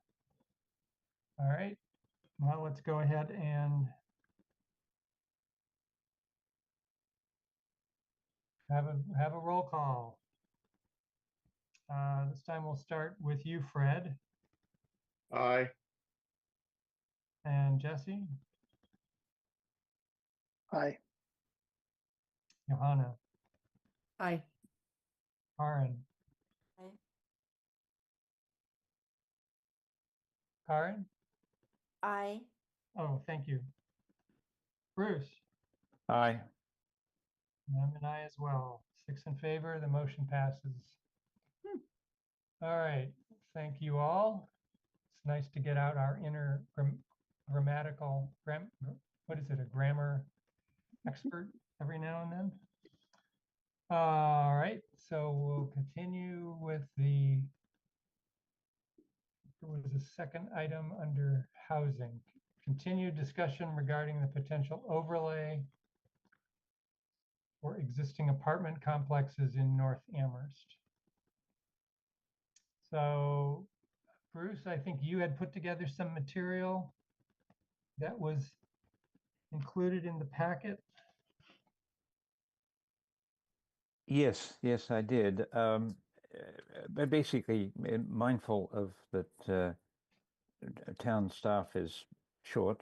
All right. Well, let's go ahead and have a roll call. This time we'll start with you, Fred. Aye. And Jesse. Aye. Johanna. Aye. Karen. Aye. Karen? Aye. Oh, thank you. Bruce? Aye. I'm an aye as well. 6 in favor, the motion passes. All right, thank you all. It's nice to get out our inner grammatical, what is it, a grammar expert every now and then. All right, so we'll continue with there was a second item under housing. Continued discussion regarding the potential overlay for existing apartment complexes in North Amherst. So Bruce, I think you had put together some material that was included in the packet. Yes, I did. But basically, mindful of that town staff is short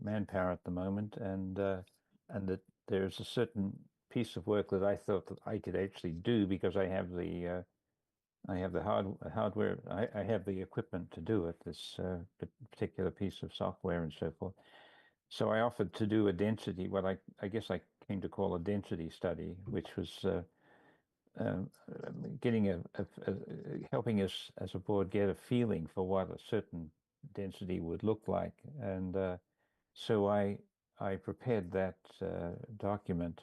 manpower at the moment, and that there's a certain piece of work that I thought that I could actually do because I have the hardware, I have the equipment to do it, this particular piece of software and so forth. So I offered to do a density, what I guess I came to call a density study, which was getting helping us as a board get a feeling for what a certain density would look like. And so I I prepared that document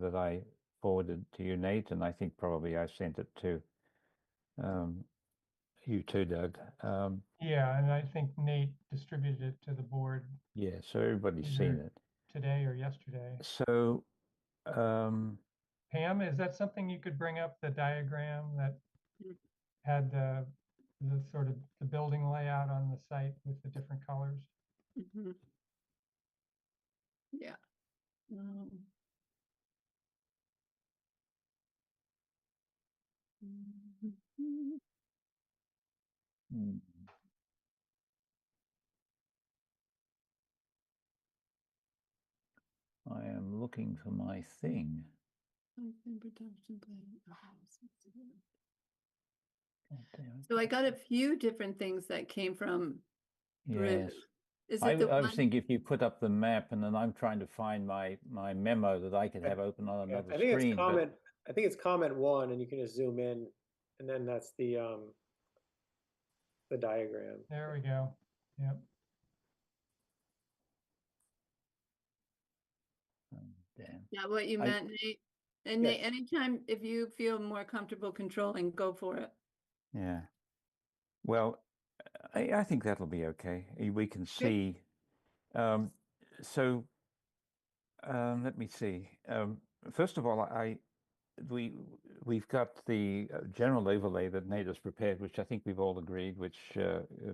that I forwarded to you, Nate, and I think probably I sent it to you too, Doug. Yeah, and I think Nate distributed it to the board Yeah, so everybody's Either- seen it. today or yesterday. So, um, Pam, is that something you could bring up, the diagram that Mm. had the sort of the building layout on the site with the different colors? Mhm. Yeah. Mhm. hmm, I am looking for my thing. God damn it. So I got a few different things that came from Yes. Bruce. Is I, it the I was one? thinking if you put up the map and then I'm trying to find my memo that I could I- have open on Yeah, another I think it's screen. comment, I think it's comment 1, and you can just zoom in, and then that's the diagram. There we go. Yep. Damn. Yeah, what you I- meant, Nate. And Yes. Nate, anytime if you feel more comfortable controlling, go for it. Yeah. Well, I think that'll be okay. We can see. Um, so let me see. First of all, we've got the general overlay that Nate has prepared, which I think we've all agreed, which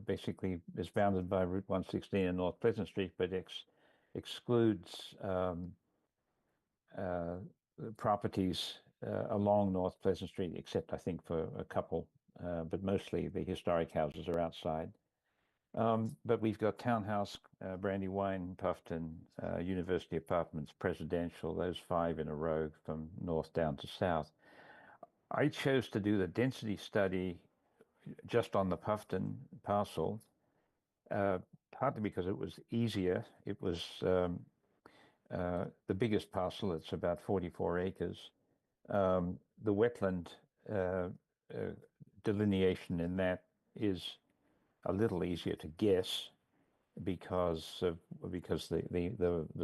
basically is bounded by Route 116 and North Pleasant Street, but excludes properties along North Pleasant Street, except I think for a couple, but mostly the historic houses are outside. But we've got Townhouse, Brandywine, Puffton, University Apartments, Presidential, those 5 in a row from north down to south. I chose to do the density study just on the Puffton parcel, partly because it was easier. It was the biggest parcel, it's about 44 acres. The wetland delineation in that is a little easier to guess because the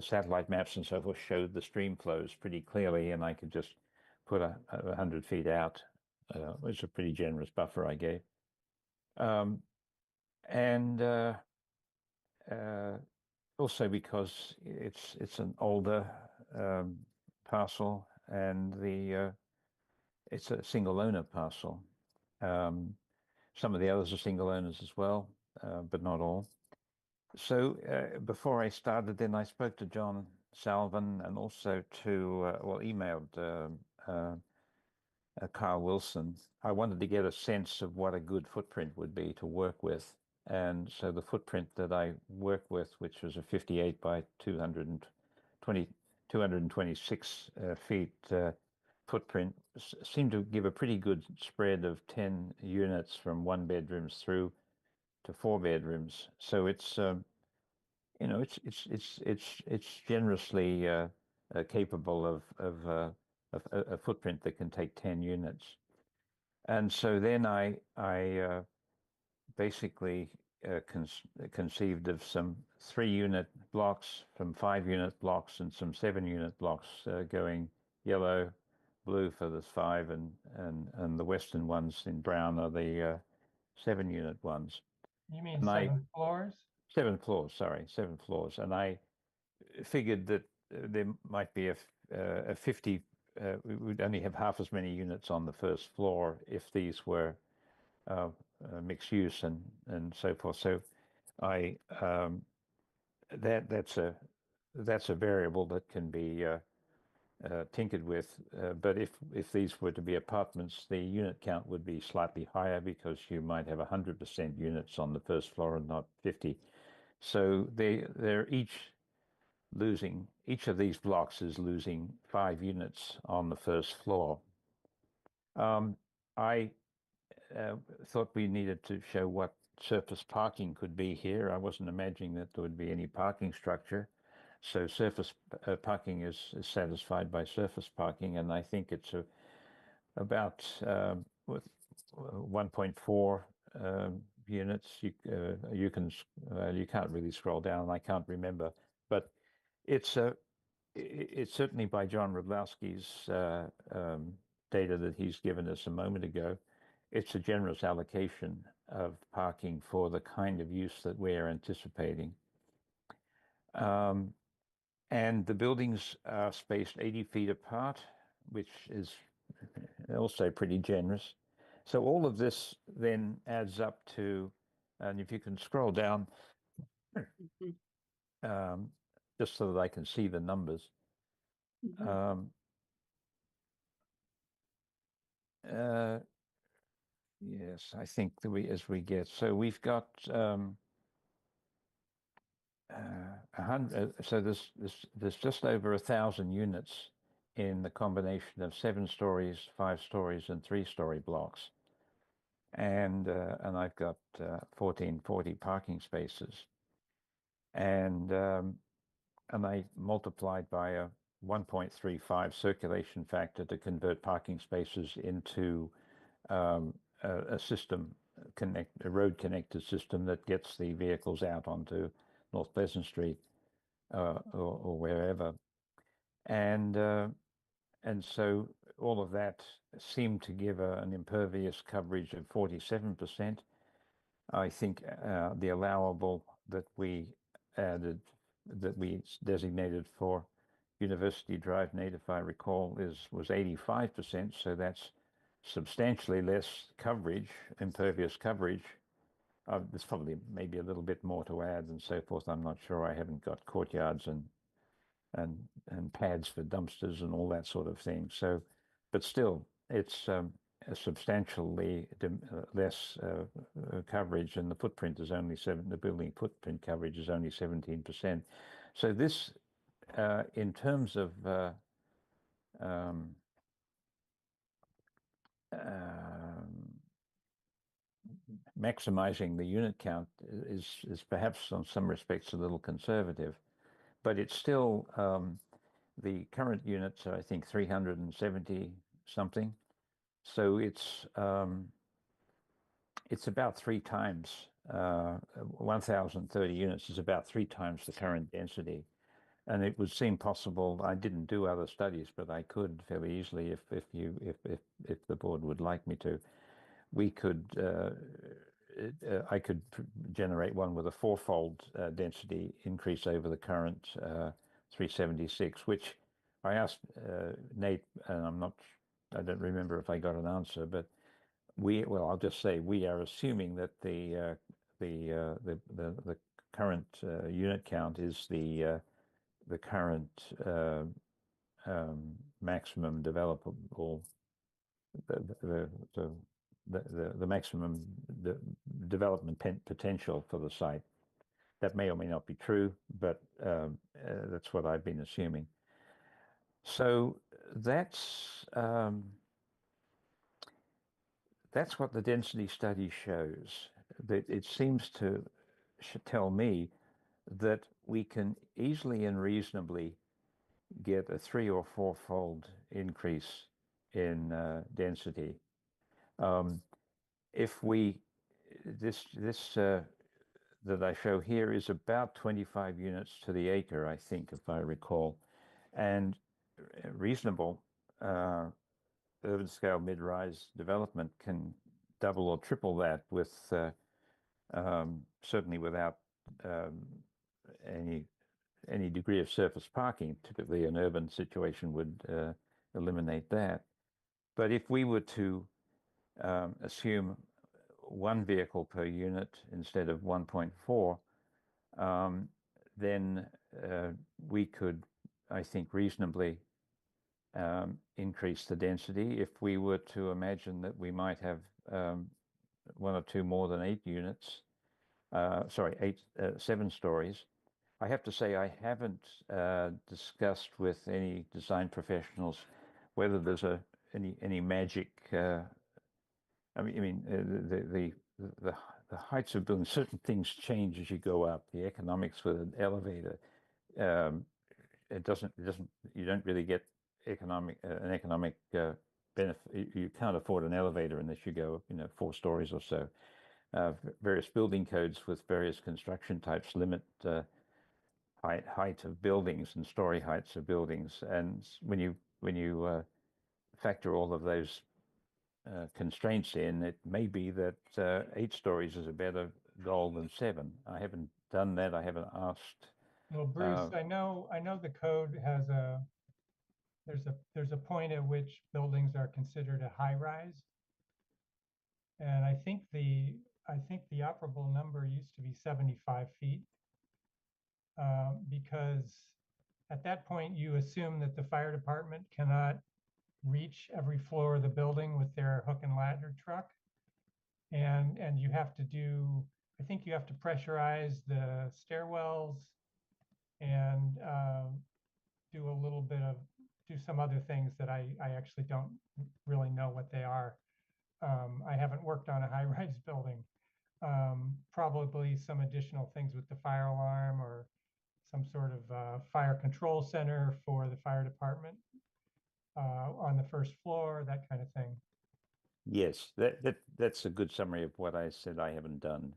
satellite maps and so forth showed the stream flows pretty clearly, and I could just put 100 feet out. It's a pretty generous buffer I gave, and also because it's an older parcel, and it's a single owner parcel. Some of the others are single owners as well, but not all. So before I started, then I spoke to John Salvin and also to, emailed Kyle Wilson. I wanted to get a sense of what a good footprint would be to work with. And so the footprint that I worked with, which was a 58 by 226 feet footprint, seemed to give a pretty good spread of 10 units from 1 bedrooms through to 4 bedrooms. So it's it's generously capable of a footprint that can take 10 units. And so then I basically conceived of some 3-unit blocks, some 5-unit blocks, and some 7-unit blocks going yellow, blue for the 5, and the western ones in brown are the 7-unit ones. You mean And 7 floors? 7 floors, sorry, 7 floors. And I figured that there might be a 50, we would only have half as many units on the first floor if these were mixed use and so forth. So I that's a variable that can be tinkered with. But if these were to be apartments, the unit count would be slightly higher because you might have 100% units on the first floor and not 50. So they're each of these blocks is losing 5 units on the first floor. I thought we needed to show what surface parking could be here. I wasn't imagining that there would be any parking structure. So surface parking is satisfied by surface parking, and I think it's about with 1.4 units. You can't really scroll down. I can't remember, but It's it's certainly by John Rudlowski's data that he's given us a moment ago. It's a generous allocation of parking for the kind of use that we're anticipating. And the buildings are spaced 80 feet apart, which is also pretty generous. So all of this then adds up to, and if you can scroll down, just so that I can see the numbers. Yes, I think that as we get, so we've got 100. So there's just over 1,000 units in the combination of 7 stories, 5 stories, and 3-story blocks, and I've got 1,440 parking spaces, and I multiplied by a 1.35 circulation factor to convert parking spaces into a system, a road connected system that gets the vehicles out onto North Pleasant Street or wherever, and so all of that seemed to give an impervious coverage of 47%. I think the allowable that we added, that we designated for University Drive Nate, if I recall, was 85%. So that's substantially less coverage, impervious coverage. There's probably maybe a little bit more to add and so forth. I'm not sure. I haven't got courtyards and pads for dumpsters and all that sort of thing. So, but still, it's a substantially less coverage, and the footprint is only the building footprint coverage is only 17%. So this, in terms of maximizing the unit count is perhaps in some respects a little conservative, but it's still the current units are, I think, 370 something. So it's about 3 times 1,030 units is about 3 times the current density, and it would seem possible. I didn't do other studies, but I could fairly easily, if the board would like me to. We could I could generate one with a 4-fold density increase over the current 376, which I asked Nate, and I don't remember if I got an answer, but I'll just say we are assuming that the current unit count is the current maximum developable, the maximum development potential for the site. That may or may not be true, but that's what I've been assuming. So that's what the density study shows. That it seems to tell me that we can easily and reasonably get a 3 or 4-fold increase in density. If this that I show here is about 25 units to the acre, I think, if I recall, and reasonable urban scale mid-rise development can double or triple that with certainly without any degree of surface parking. Typically, an urban situation would eliminate that. But if we were to assume 1 vehicle per unit instead of 1.4, then we could, I think, reasonably increase the density. If we were to imagine that we might have 1 or 2 more than 8 units, 7 stories. I have to say I haven't discussed with any design professionals whether there's any magic. I mean, the heights of buildings, certain things change as you go up. The economics with an elevator, it doesn't. You don't really get an economic benefit. You can't afford an elevator unless you go, 4 stories or so. Various building codes with various construction types limit height of buildings and story heights of buildings. And when you factor all of those constraints in, it may be that 8 stories is a better goal than 7. I haven't done that. I haven't asked. Well, Bruce, I know the code has there's a point at which buildings are considered a high rise. And I think the operable number used to be 75 feet. Because at that point you assume that the fire department cannot reach every floor of the building with their hook and ladder truck. And you have to do, I think you have to pressurize the stairwells and do some other things that I actually don't really know what they are. I haven't worked on a high-rise building. Probably some additional things with the fire alarm or some sort of fire control center for the fire department on the first floor, that kind of thing. Yes, that's a good summary of what I said I haven't done.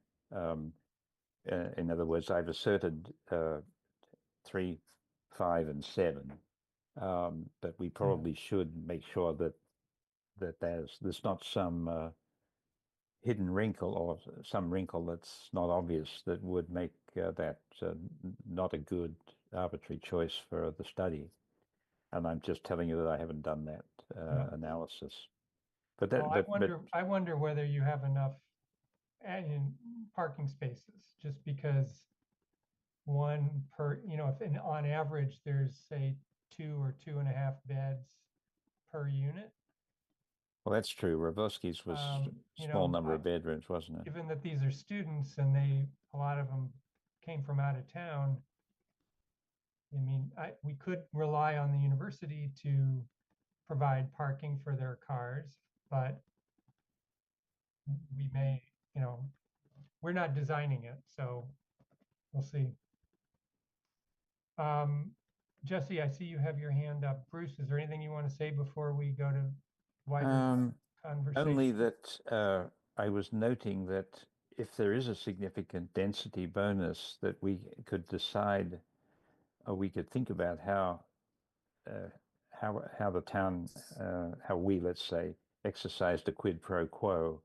In other words, I've asserted 3, 5, and 7, but we probably should make sure that there's not some hidden wrinkle or some wrinkle that's not obvious that would make that not a good arbitrary choice for the study. And I'm just telling you that I haven't done that analysis. But that, well, I wonder whether you have enough parking spaces, just because one per, if on average there's say 2 or 2.5 beds per unit. Well, that's true. Robowski's was small number of bedrooms, wasn't it? Given that these are students and a lot of them came from out of town, I mean, we could rely on the university to provide parking for their cars, but we may, we're not designing it, so we'll see. Jesse, I see you have your hand up. Bruce, is there anything you want to say before we go to wider conversation? Only that I was noting that if there is a significant density bonus, that we could decide, or we could think about how the town, how we, let's say, exercised a quid pro quo,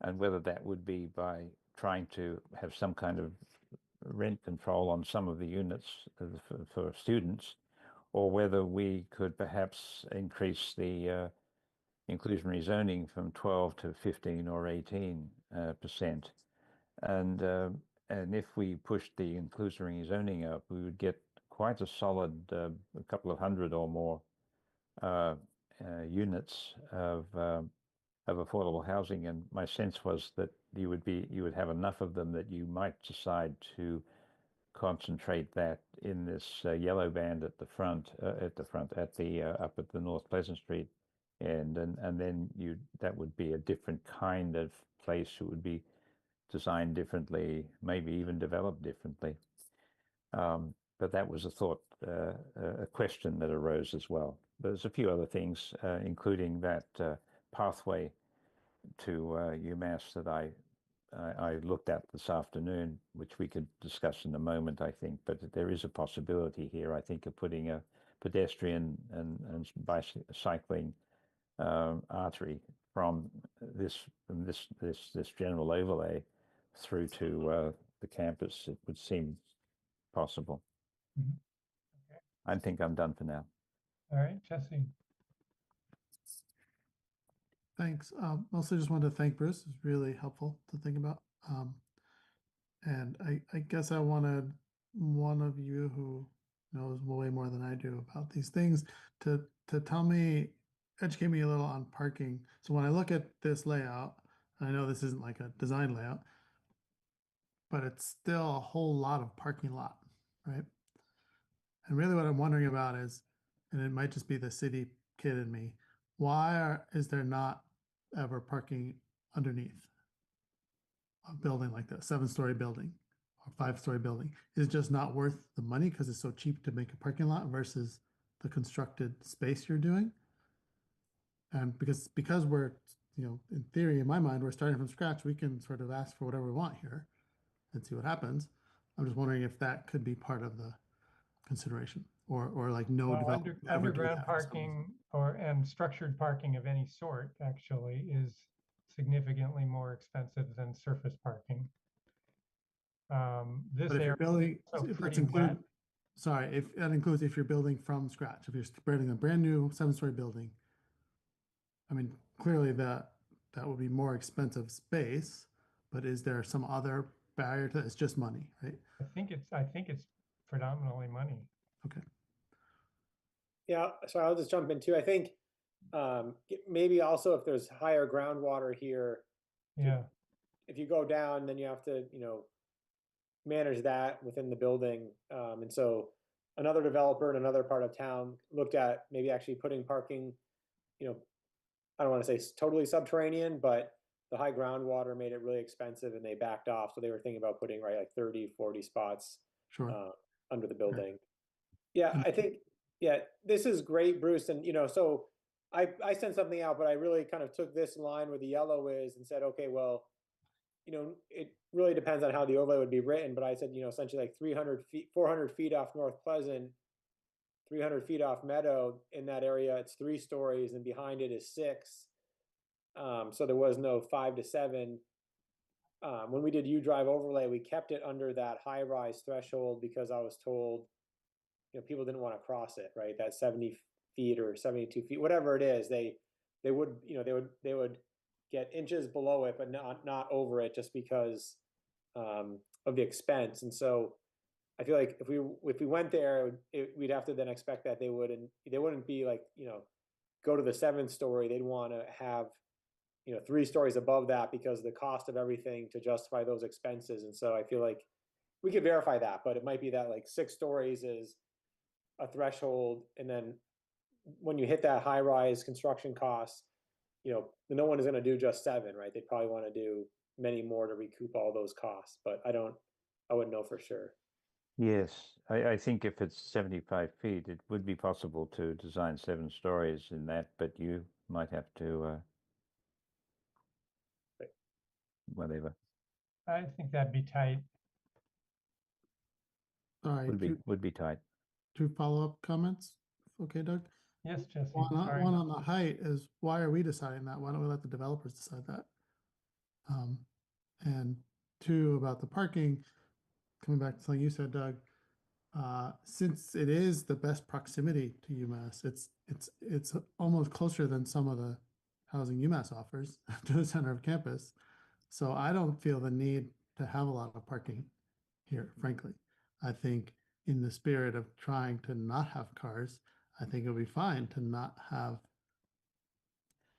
and whether that would be by trying to have some kind of rent control on some of the units for students, or whether we could perhaps increase the inclusionary zoning from 12 to 15 or 18%. And if we pushed the inclusionary zoning up, we would get quite a solid a couple of hundred or more units of affordable housing. And my sense was that you would have enough of them that you might decide to concentrate that in this yellow band at the front, up at the North Pleasant Street, and then that would be a different kind of place. It would be designed differently, maybe even developed differently. But that was a thought, a question that arose as well. There's a few other things, including that pathway to UMass that I looked at this afternoon, which we could discuss in a moment, I think. But there is a possibility here, I think, of putting a pedestrian and bicycling artery from this general overlay through to the campus. It would seem possible. Mm-hmm. Okay. I think I'm done for now. All right, Jesse. Thanks. Mostly just wanted to thank Bruce. It's really helpful to think about. And I guess I wanted one of you who knows way more than I do about these things to tell me, educate me a little on parking. So when I look at this layout, I know this isn't like a design layout, but it's still a whole lot of parking lot, right? And really what I'm wondering about is, and it might just be the city kid in me, is there not ever parking underneath a building like that, 7-story building or 5-story building? Is it just not worth the money because it's so cheap to make a parking lot versus the constructed space you're doing? And because we're, in theory, in my mind, we're starting from scratch, we can sort of ask for whatever we want here and see what happens. I'm just wondering if that could be part of consideration, or like no Well, development ever do underground that for some reason. parking and structured parking of any sort actually is significantly more expensive than surface parking. This But if you're area building, is if pretty that's included, wet. sorry, if that includes if you're building from scratch, if you're building a brand new 7-story building, I mean, clearly that would be more expensive space, but is there some other barrier to it? It's just money, right? I think it's predominantly money. Okay. Yeah, so I'll just jump in too. I think maybe also if there's higher groundwater here, Yeah. if you go down, then you have to, manage that within the building. And so another developer in another part of town looked at maybe actually putting parking, I don't want to say totally subterranean, but the high groundwater made it really expensive and they backed off. So they were thinking about putting like 30, 40 spots Sure. under the building. Yeah, I think, yeah, this is great, Bruce. And, so I sent something out, but I really kind of took this line where the yellow is and said, okay, well, it really depends on how the overlay would be written. But I said, essentially like 300 feet, 400 feet off North Pleasant, 300 feet off Meadow. In that area, it's 3 stories and behind it is 6. So there was no 5 to 7. When we did U-Drive overlay, we kept it under that high rise threshold because I was told, people didn't want to cross it, right? That 70 feet or 72 feet, whatever it is, they would, they would get inches below it, but not over it, just because of the expense. And so I feel like if we went there, we'd have to then expect that they wouldn't be like, go to the 7th story. They'd want to have 3 stories above that because of the cost of everything to justify those expenses. And so I feel like we could verify that, but it might be that like 6 stories is a threshold, and then when you hit that high rise construction costs, no one is going to do just 7, right? They'd probably want to do many more to recoup all those costs, but I wouldn't know for sure. Yes, I think if it's 75 feet, it would be possible to design 7 stories in that, but you might have to, Right. whatever. I think that'd be tight. All right. Would be tight. 2 follow-up comments. Okay, Doug? Yes, Jesse. One on the height is, why are we deciding that? Why don't we let the developers decide that? And 2, about the parking, coming back to something you said, Doug, since it is the best proximity to UMass, it's almost closer than some of the housing UMass offers to the center of campus. So I don't feel the need to have a lot of parking here, frankly. I think in the spirit of trying to not have cars, I think it'll be fine to not have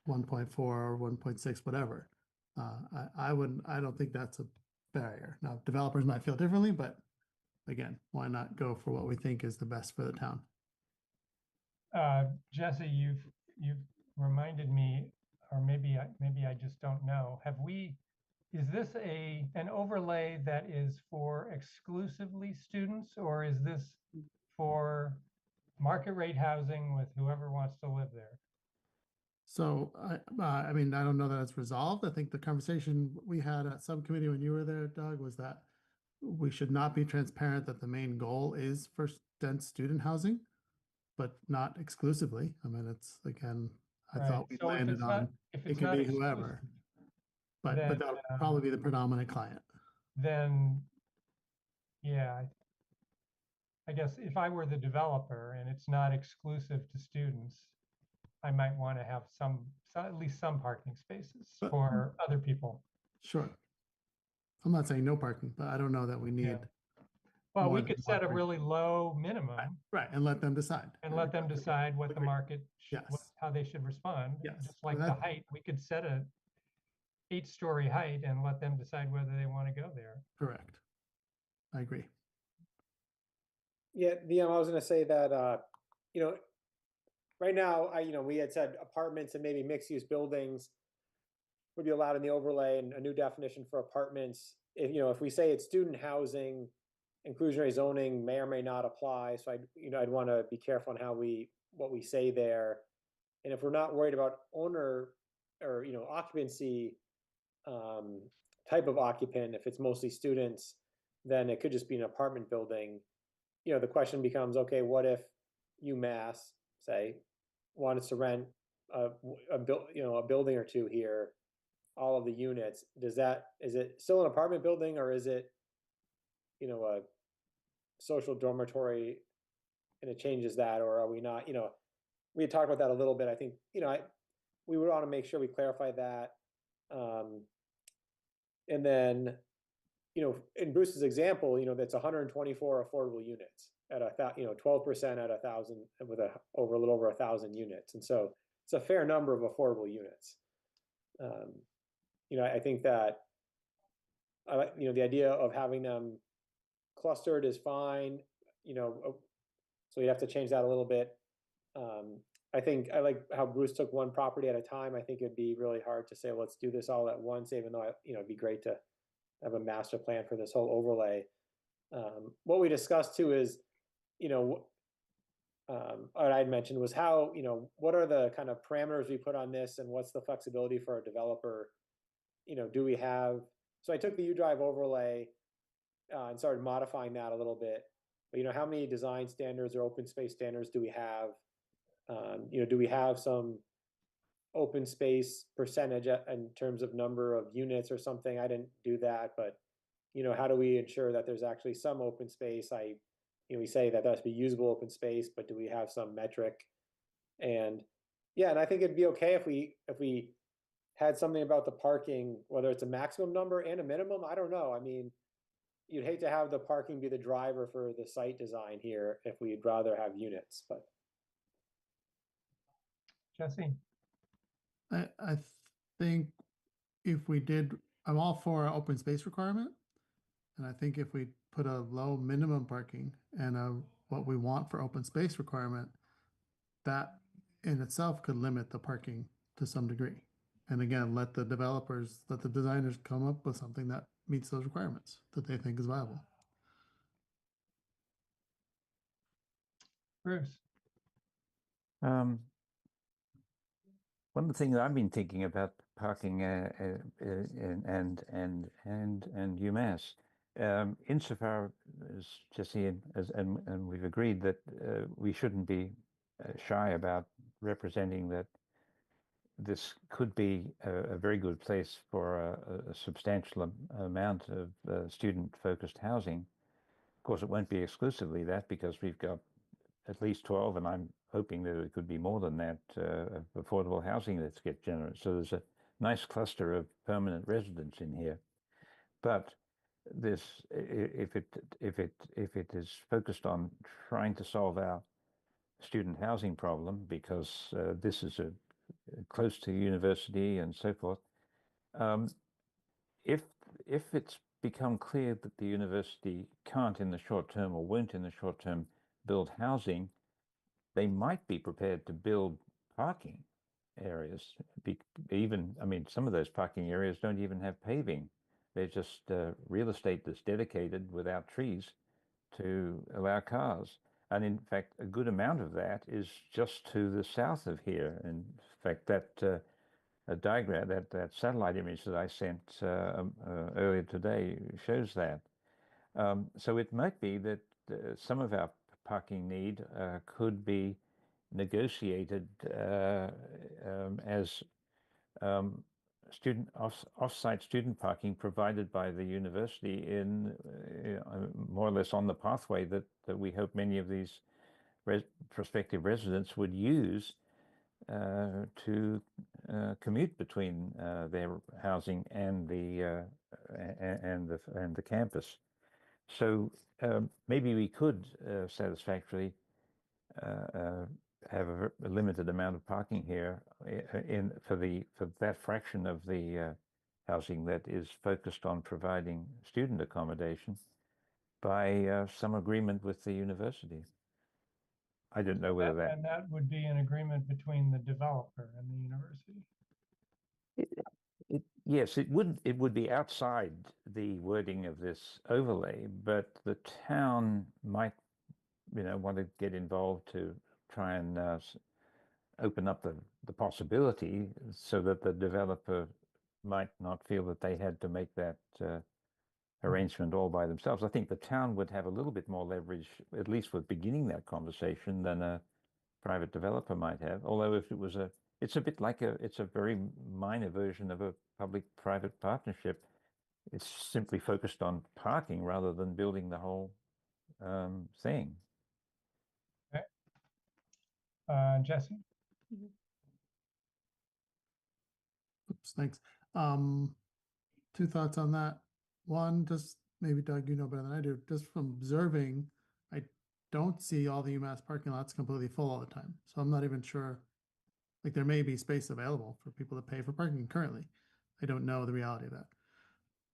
1.4 or 1.6, whatever. I don't think that's a barrier. Now, developers might feel differently, but again, why not go for what we think is the best for the town? Jesse, you've reminded me, or maybe I just don't know. Is this an overlay that is for exclusively students, or is this for market rate housing with whoever wants to live there? So I mean, I don't know that it's resolved. I think the conversation we had at subcommittee when you were there, Doug, was that we should not be transparent that the main goal is for dense student housing, but not exclusively. I mean, it's again, I thought we So landed on it can be whoever, but that would probably be the predominant client. Then, yeah, I guess if I were the developer and it's not exclusive to students, I might want to have at least some parking spaces for other people. Sure. I'm not saying no parking, but I don't know that we need. Well, we could set a really low minimum. Right, and let them decide. And let them decide what the market, how they should respond. Yes. Just like the height, we could set a 8-story height and let them decide whether they want to go there. Correct. I agree. Yeah, I was going to say that, right now, we had said apartments and maybe mixed-use buildings would be allowed in the overlay, and a new definition for apartments. If we say it's student housing, inclusionary zoning may or may not apply. So I'd want to be careful on what we say there. And if we're not worried about owner or, occupancy, type of occupant, if it's mostly students, then it could just be an apartment building. the question becomes, okay, what if UMass, say, wanted to rent a building or two here, all of the units? Is it still an apartment building, or is it, a social dormitory, and it changes that, or are we not? We had talked about that a little bit. I think, we would want to make sure we clarify that. And then, in Bruce's example, that's 124 affordable units at 12% at 1,000, with a little over 1,000 units, and so it's a fair number of affordable units. I think that the idea of having them clustered is fine. So you have to change that a little bit. I think I like how Bruce took one property at a time. I think it'd be really hard to say, let's do this all at once, even though, it'd be great to have a master plan for this whole overlay. What we discussed too is, what I'd mentioned was how, what are the kind of parameters we put on this, and what's the flexibility for a developer? Do we have, so I took the U-Drive overlay and started modifying that a little bit. But, how many design standards or open space standards do we have? Do we have some open space percentage in terms of number of units or something? I didn't do that, but, how do we ensure that there's actually some open space? We say that has to be usable open space, but do we have some metric? And yeah, and I think it'd be okay if we had something about the parking, whether it's a maximum number and a minimum. I don't know. I mean, you'd hate to have the parking be the driver for the site design here if we'd rather have units, but. Jesse? I think if we did, I'm all for an open space requirement. And I think if we put a low minimum parking and what we want for open space requirement, that in itself could limit the parking to some degree. And again, let the designers come up with something that meets those requirements that they think is viable. Bruce? One of the things I've been thinking about parking and UMass, insofar as Jesse and we've agreed that we shouldn't be shy about representing that this could be a very good place for a substantial amount of student-focused housing. Of course, it won't be exclusively that, because we've got at least 12, and I'm hoping that it could be more than that, affordable housing that's get generated. So there's a nice cluster of permanent residents in here. But this, if it is focused on trying to solve our student housing problem, because this is close to university and so forth, if it's become clear that the university can't in the short term, or won't in the short term, build housing, they might be prepared to build parking areas. I mean, some of those parking areas don't even have paving. They're just real estate that's dedicated without trees to allow cars. And in fact, a good amount of that is just to the south of here. In fact, that a diagram, that satellite image that I sent earlier today shows that. So it might be that some of our parking need could be negotiated as off-site student parking provided by the university in more or less on the pathway that we hope many of these prospective residents would use to commute between their housing and the campus. So maybe we could satisfactorily have a limited amount of parking here for that fraction of the housing that is focused on providing student accommodation by some agreement with the university. I don't know whether And that would be an agreement between the developer and the university. Yes, it would be outside the wording of this overlay, but the town might, want to get involved to try and open up the possibility so that the developer might not feel that they had to make that arrangement all by themselves. I think the town would have a little bit more leverage, at least with beginning that conversation, than a private developer might have. Although if it was it's a bit like it's a very minor version of a public-private partnership. It's simply focused on parking rather than building the whole thing. Jesse? Oops, thanks. Two thoughts on that. One, just maybe Doug, you know better than I do, just from observing, I don't see all the UMass parking lots completely full all the time. So I'm not even sure, like there may be space available for people to pay for parking currently. I don't know the reality of that.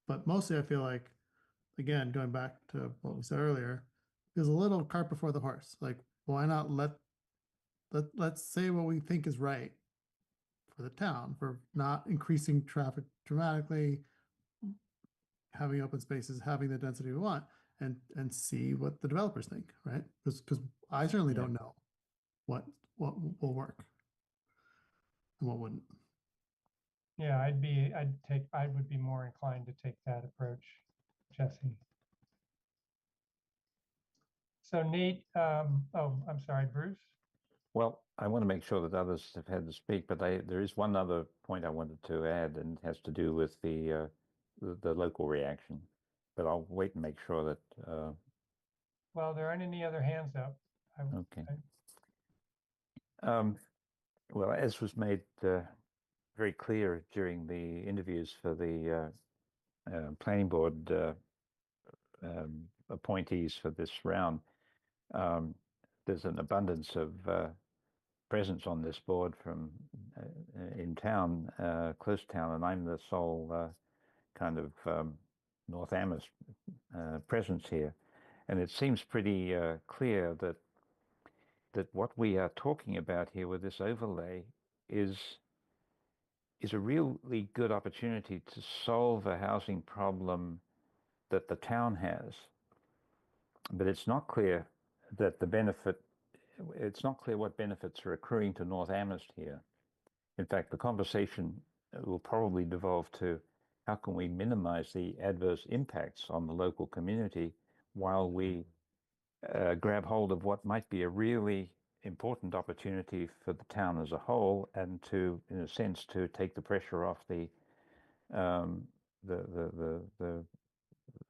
But mostly I feel like, again, going back to what we said earlier, there's a little cart before the horse. Like, why not let's say what we think is right for the town, for not increasing traffic dramatically, having open spaces, having the density we want, and see what the developers think, right? Because I certainly don't know what will work and what wouldn't. Yeah, I would be more inclined to take that approach, Jesse. So Nate, oh, I'm sorry, Bruce? Well, I want to make sure that others have had to speak, but there is one other point I wanted to add, and it has to do with the local reaction. But I'll wait and make sure that. Well, there aren't any other hands up. Okay. Well, as was made very clear during the interviews for the planning board appointees for this round, there's an abundance of presence on this board from in town, close to town, and I'm the sole kind of North Amherst presence here. And it seems pretty clear that what we are talking about here with this overlay is a really good opportunity to solve a housing problem that the town has. But it's not clear that it's not clear what benefits are accruing to North Amherst here. In fact, the conversation will probably devolve to how can we minimize the adverse impacts on the local community while we grab hold of what might be a really important opportunity for the town as a whole, and to, in a sense, to take the pressure off the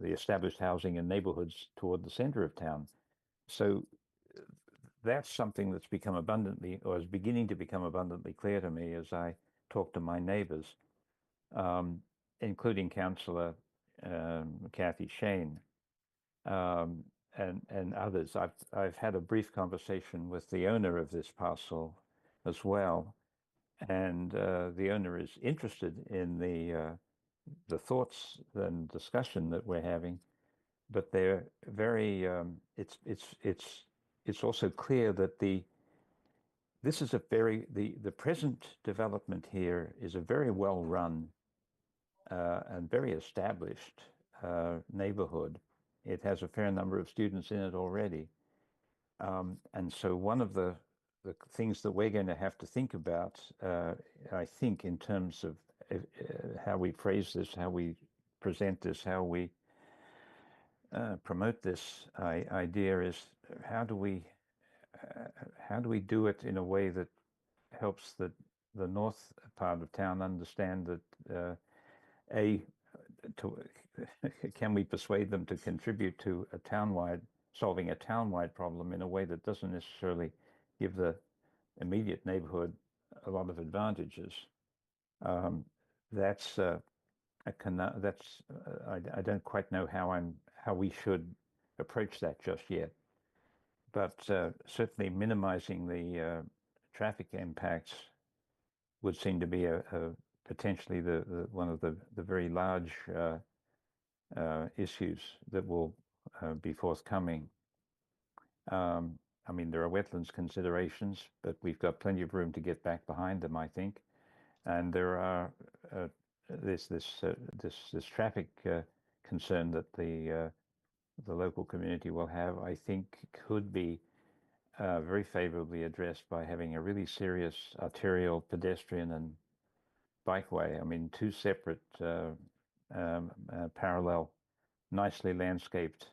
established housing and neighborhoods toward the center of town. So that's something that's become abundantly, or is beginning to become abundantly clear to me as I talk to my neighbors, including Councillor Kathy Shane. And others. I've had a brief conversation with the owner of this parcel as well, and the owner is interested in the thoughts and discussion that we're having, but they're very. It's also clear that this is the present development here is a very well run and very established neighborhood. It has a fair number of students in it already. And so one of the things that we're going to have to think about, I think, in terms of how we phrase this, how we present this, how we promote this idea is how do we do it in a way that helps the north part of town understand that can we persuade them to contribute to solving a townwide problem in a way that doesn't necessarily give the immediate neighborhood a lot of advantages. I don't quite know how we should approach that just yet, but certainly minimizing the traffic impacts would seem to be potentially one of the very large issues that will be forthcoming. I mean, there are wetlands considerations, but we've got plenty of room to get back behind them, I think. And there are this traffic concern that the local community will have, I think, could be very favorably addressed by having a really serious arterial, pedestrian, and bikeway. I mean, two separate parallel nicely landscaped,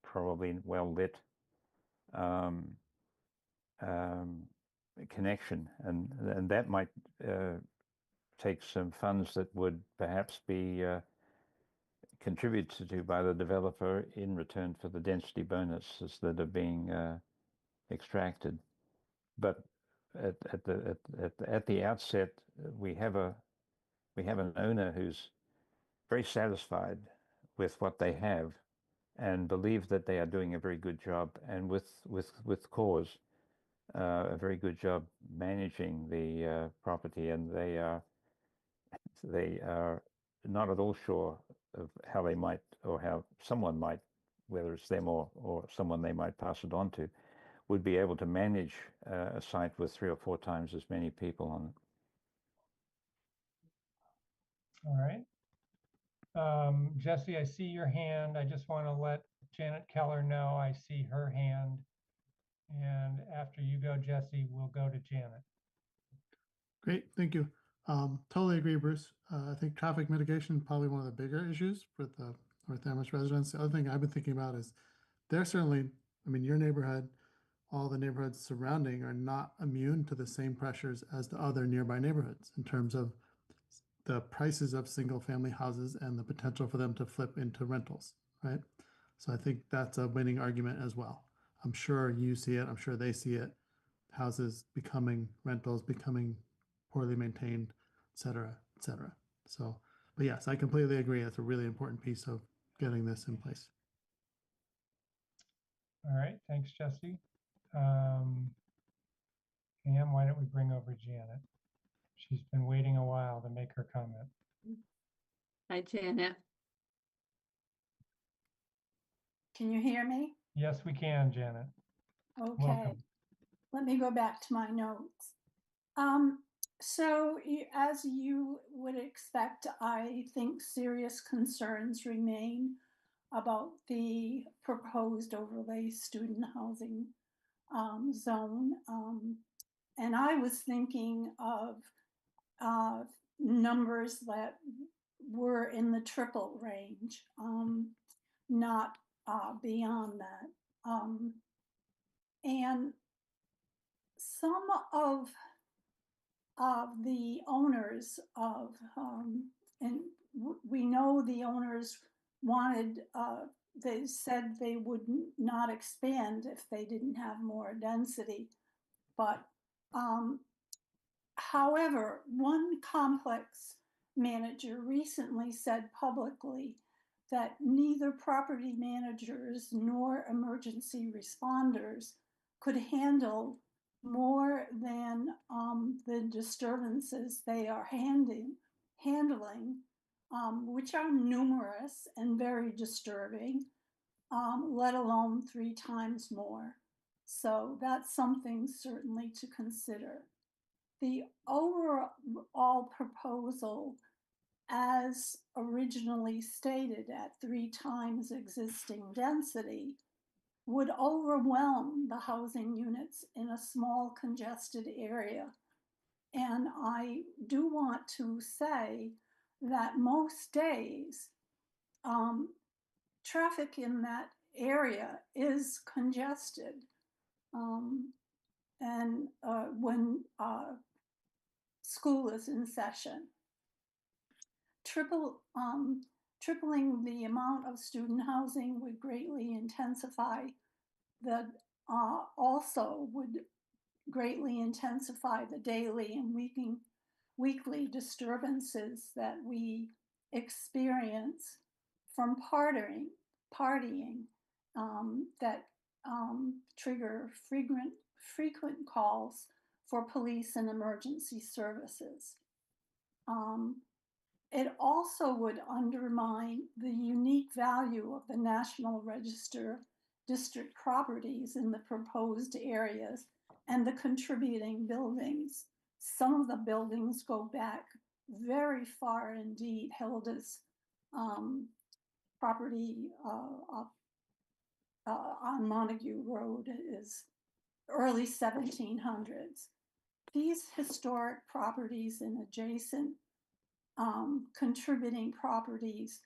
probably well lit connection, and that might take some funds that would perhaps be contributed to by the developer in return for the density bonuses that are being extracted. But at the outset, we have an owner who's very satisfied with what they have and believe that they are doing a very good job, and with cause, a very good job managing the property, and they are not at all sure of how they might, or how someone might, whether it's them or someone they might pass it on to, would be able to manage a site with 3 or 4 times as many people on it. All right. Jesse, I see your hand. I just want to let Janet Keller know I see her hand. And after you go, Jesse, we'll go to Janet. Great, thank you. Totally agree, Bruce. I think traffic mitigation is probably one of the bigger issues for the North Amherst residents. The other thing I've been thinking about is they're certainly, I mean, your neighborhood, all the neighborhoods surrounding are not immune to the same pressures as the other nearby neighborhoods in terms of the prices of single family houses and the potential for them to flip into rentals, right? So I think that's a winning argument as well. I'm sure you see it, I'm sure they see it. Houses becoming rentals, becoming poorly maintained, et cetera, et cetera. So, but yes, I completely agree. That's a really important piece of getting this in place. All right, thanks, Jesse. Pam, why don't we bring over Janet? She's been waiting a while to make her comment. Hi, Janet. Can you hear me? Yes, we can, Janet. Okay. Welcome. Let me go back to my notes. So as you would expect, I think serious concerns remain about the proposed overlay student housing zone. And I was thinking of numbers that were in the triple range, not beyond that. And some of the owners of, and we know the owners wanted, they said they would not expand if they didn't have more density. But however, one complex manager recently said publicly that neither property managers nor emergency responders could handle more than the disturbances they are handling, which are numerous and very disturbing, let alone 3 times more. So that's something certainly to consider. The overall proposal, as originally stated at 3 times existing density, would overwhelm the housing units in a small congested area. And I do want to say that most days, traffic in that area is congested. And when school is in session. Tripling the amount of student housing would greatly intensify also would greatly intensify the daily and weekly disturbances that we experience from partying that trigger frequent calls for police and emergency services. It also would undermine the unique value of the National Register district properties in the proposed areas and the contributing buildings. Some of the buildings go back very far indeed. Hilda's property on Montague Road is early 1700s. These historic properties and adjacent contributing properties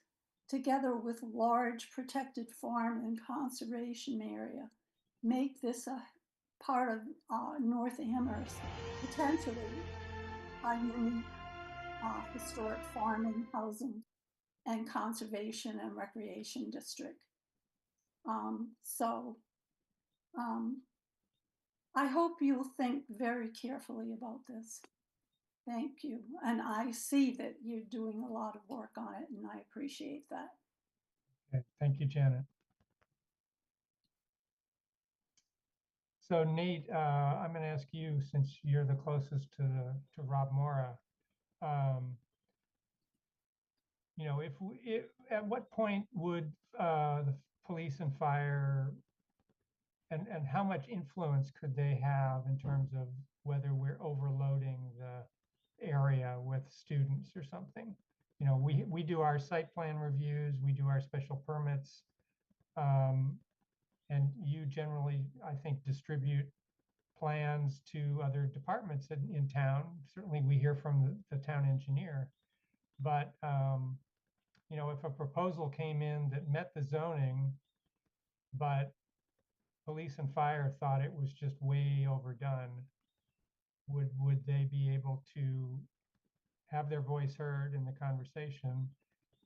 together with large protected farm and conservation area, make this a part of North Amherst, potentially a unique historic farming, housing, and conservation and recreation district. I hope you'll think very carefully about this. Thank you. And I see that you're doing a lot of work on it, and I appreciate that. Okay, thank you, Janet. So Nate, I'm going to ask you, since you're the closest to Rob Mora, you know, at what point would the police and fire and how much influence could they have in terms of whether we're overloading the area with students or something? You know, we do our site plan reviews, we do our special permits, and you generally, I think, distribute plans to other departments in town. Certainly we hear from the town engineer, but you know, if a proposal came in that met the zoning, but police and fire thought it was just way overdone, would they be able to have their voice heard in the conversation?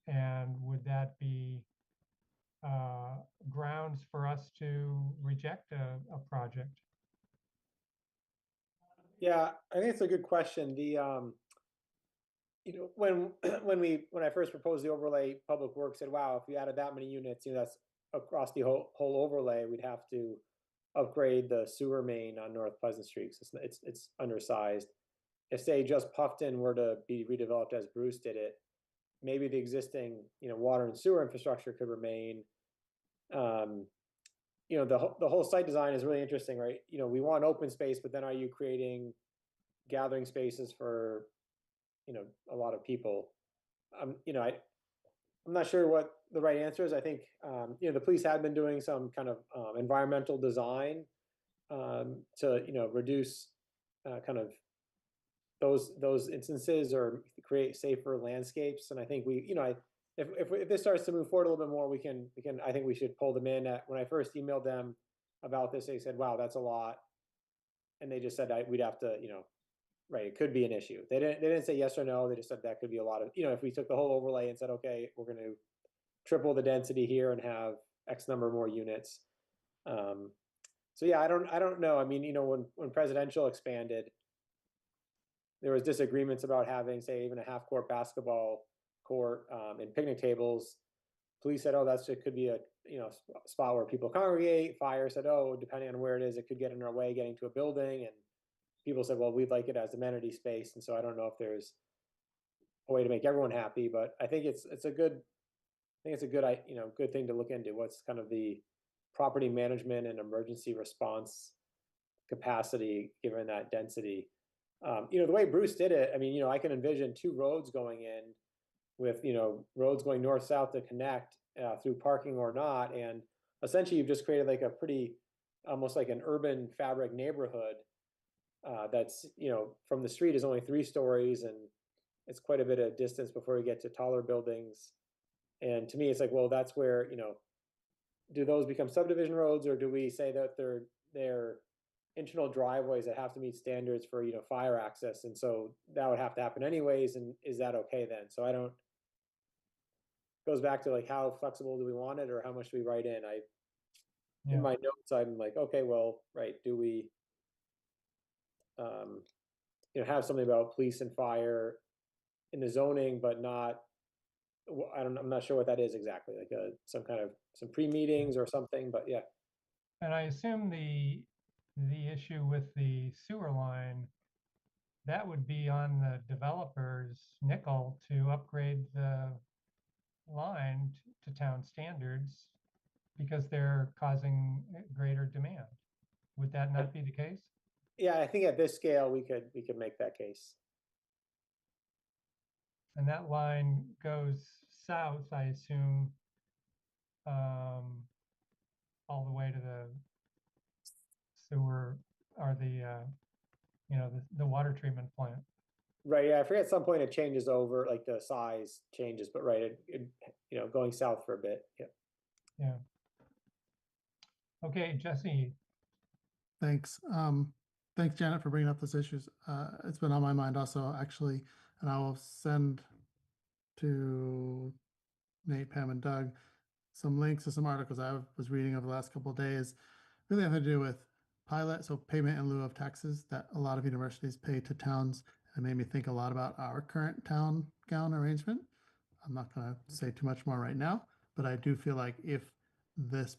And would that be grounds for us to reject a project? Yeah, I think it's a good question. The you know, when when I first proposed the overlay, Public Works said, "Wow, if we added that many units, you know, that's across the whole overlay, we'd have to upgrade the sewer main on North Pleasant Street. It's undersized. If say just Puffton were to be redeveloped as Bruce did it, maybe the existing, you know, water and sewer infrastructure could remain. You know, the whole site design is really interesting, right? You know, we want open space, but then are you creating gathering spaces for, you know, a lot of people? You know, I'm not sure what the right answer is. I think, you know, the police had been doing some kind of environmental design to, you know, reduce kind of those instances or create safer landscapes. And I think we, you know, if this starts to move forward a little bit more, we can, I think we should pull them in. When I first emailed them about this, they said, "Wow, that's a lot." And they just said we'd have to, you know, right, it could be an issue. They didn't say yes or no. They just said that could be a lot of, you know, if we took the whole overlay and said, okay, we're going to triple the density here and have X number more units. So yeah, I don't know. I mean, you know, when presidential expanded, there was disagreements about having, say, even a half-court basketball court and picnic tables. Police said, "Oh, it could be a, you know, spot where people congregate." Fire said, "Oh, depending on where it is, it could get in our way getting to a building." And people said, "Well, we'd like it as amenity space." And so I don't know if there's a way to make everyone happy, but I think it's a good, you know, good thing to look into. What's kind of the property management and emergency response capacity given that density? You know, the way Bruce did it, I mean, you know, I can envision two roads going in with, you know, roads going north-south to connect through parking or not. And essentially you've just created like a pretty, almost like an urban fabric neighborhood that's, you know, from the street is only 3 stories and it's quite a bit of distance before you get to taller buildings. And to me, it's like, well, that's where, you know, do those become subdivision roads, or do we say that they're internal driveways that have to meet standards for, you know, fire access? And so that would have to happen anyways. And is that okay then? So I don't, goes back to like, how flexible do we want it, or how much do we write in? In my notes, I'm like, okay, well, right, do we, you know, have something about police and fire in the zoning, but not, I'm not sure what that is exactly, like some kind of some pre-meetings or something, but yeah. And I assume the issue with the sewer line, that would be on the developer's nickel to upgrade the line to town standards because they're causing greater demand. Would that not be the case? Yeah, I think at this scale, we could make that case. And that line goes south, I assume, all the way to the sewer or the, you know, the water treatment plant. Right, yeah, I forget at some point it changes over, like the size changes, but right, going south for a bit, yeah. Yeah. Okay, Jesse, Thanks. Thanks, Janet, for bringing up those issues. It's been on my mind also, actually, and I will send to Nate, Pam, and Doug some links to some articles I was reading over the last couple of days. Really have to do with pilot, so payment in lieu of taxes that a lot of universities pay to towns. It made me think a lot about our current town gown arrangement. I'm not going to say too much more right now, but I do feel like if this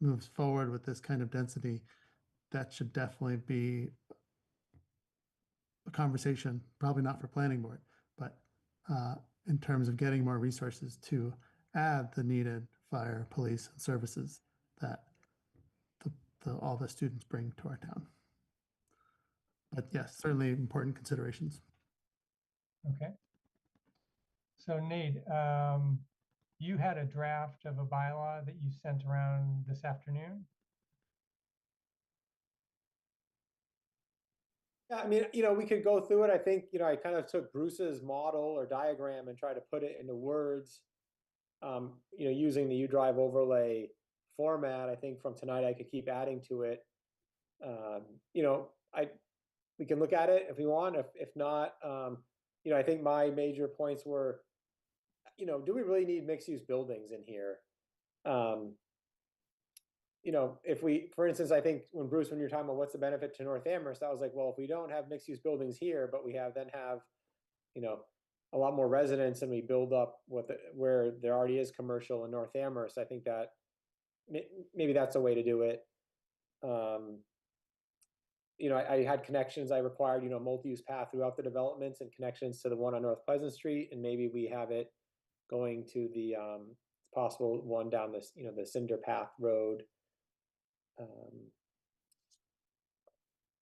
moves forward with this kind of density, that should definitely be a conversation, probably not for planning board, but in terms of getting more resources to add the needed fire, police, and services that all the students bring to our town. But yes, certainly important considerations. okay. So Nate, you had a draft of a bylaw that you sent around this afternoon? Yeah, I mean, we could go through it. I think, I kind of took Bruce's model or diagram and tried to put it into words. Using the UDrive overlay format. I think from tonight I could keep adding to it. We can look at it if we want. If not, I think my major points were, do we really need mixed-use buildings in here? If we, for instance, I think when you're talking about what's the benefit to North Amherst, I was like, well, if we don't have mixed-use buildings here, but we have a lot more residents and we build up where there already is commercial in North Amherst, I think that maybe that's a way to do it. I had connections I required, multi-use path throughout the developments and connections to the one on North Pleasant Street, and maybe we have it going to the possible one down this, the Cinder Path Road.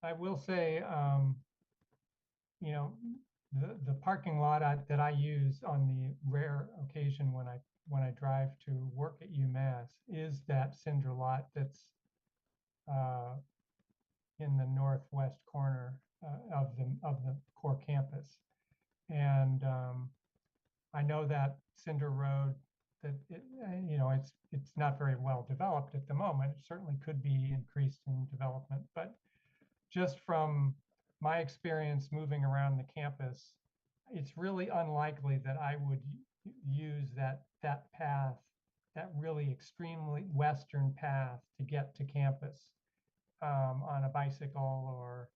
I will say, the parking lot that I use on the rare occasion when I drive to work at UMass is that Cinder lot that's in the northwest corner of the core campus, and I know that Cinder Road that it's not very well developed at the moment. It certainly could be increased in development, but just from my experience moving around the campus, it's really unlikely that I would use that path, that really extremely western path to get to campus on a bicycle or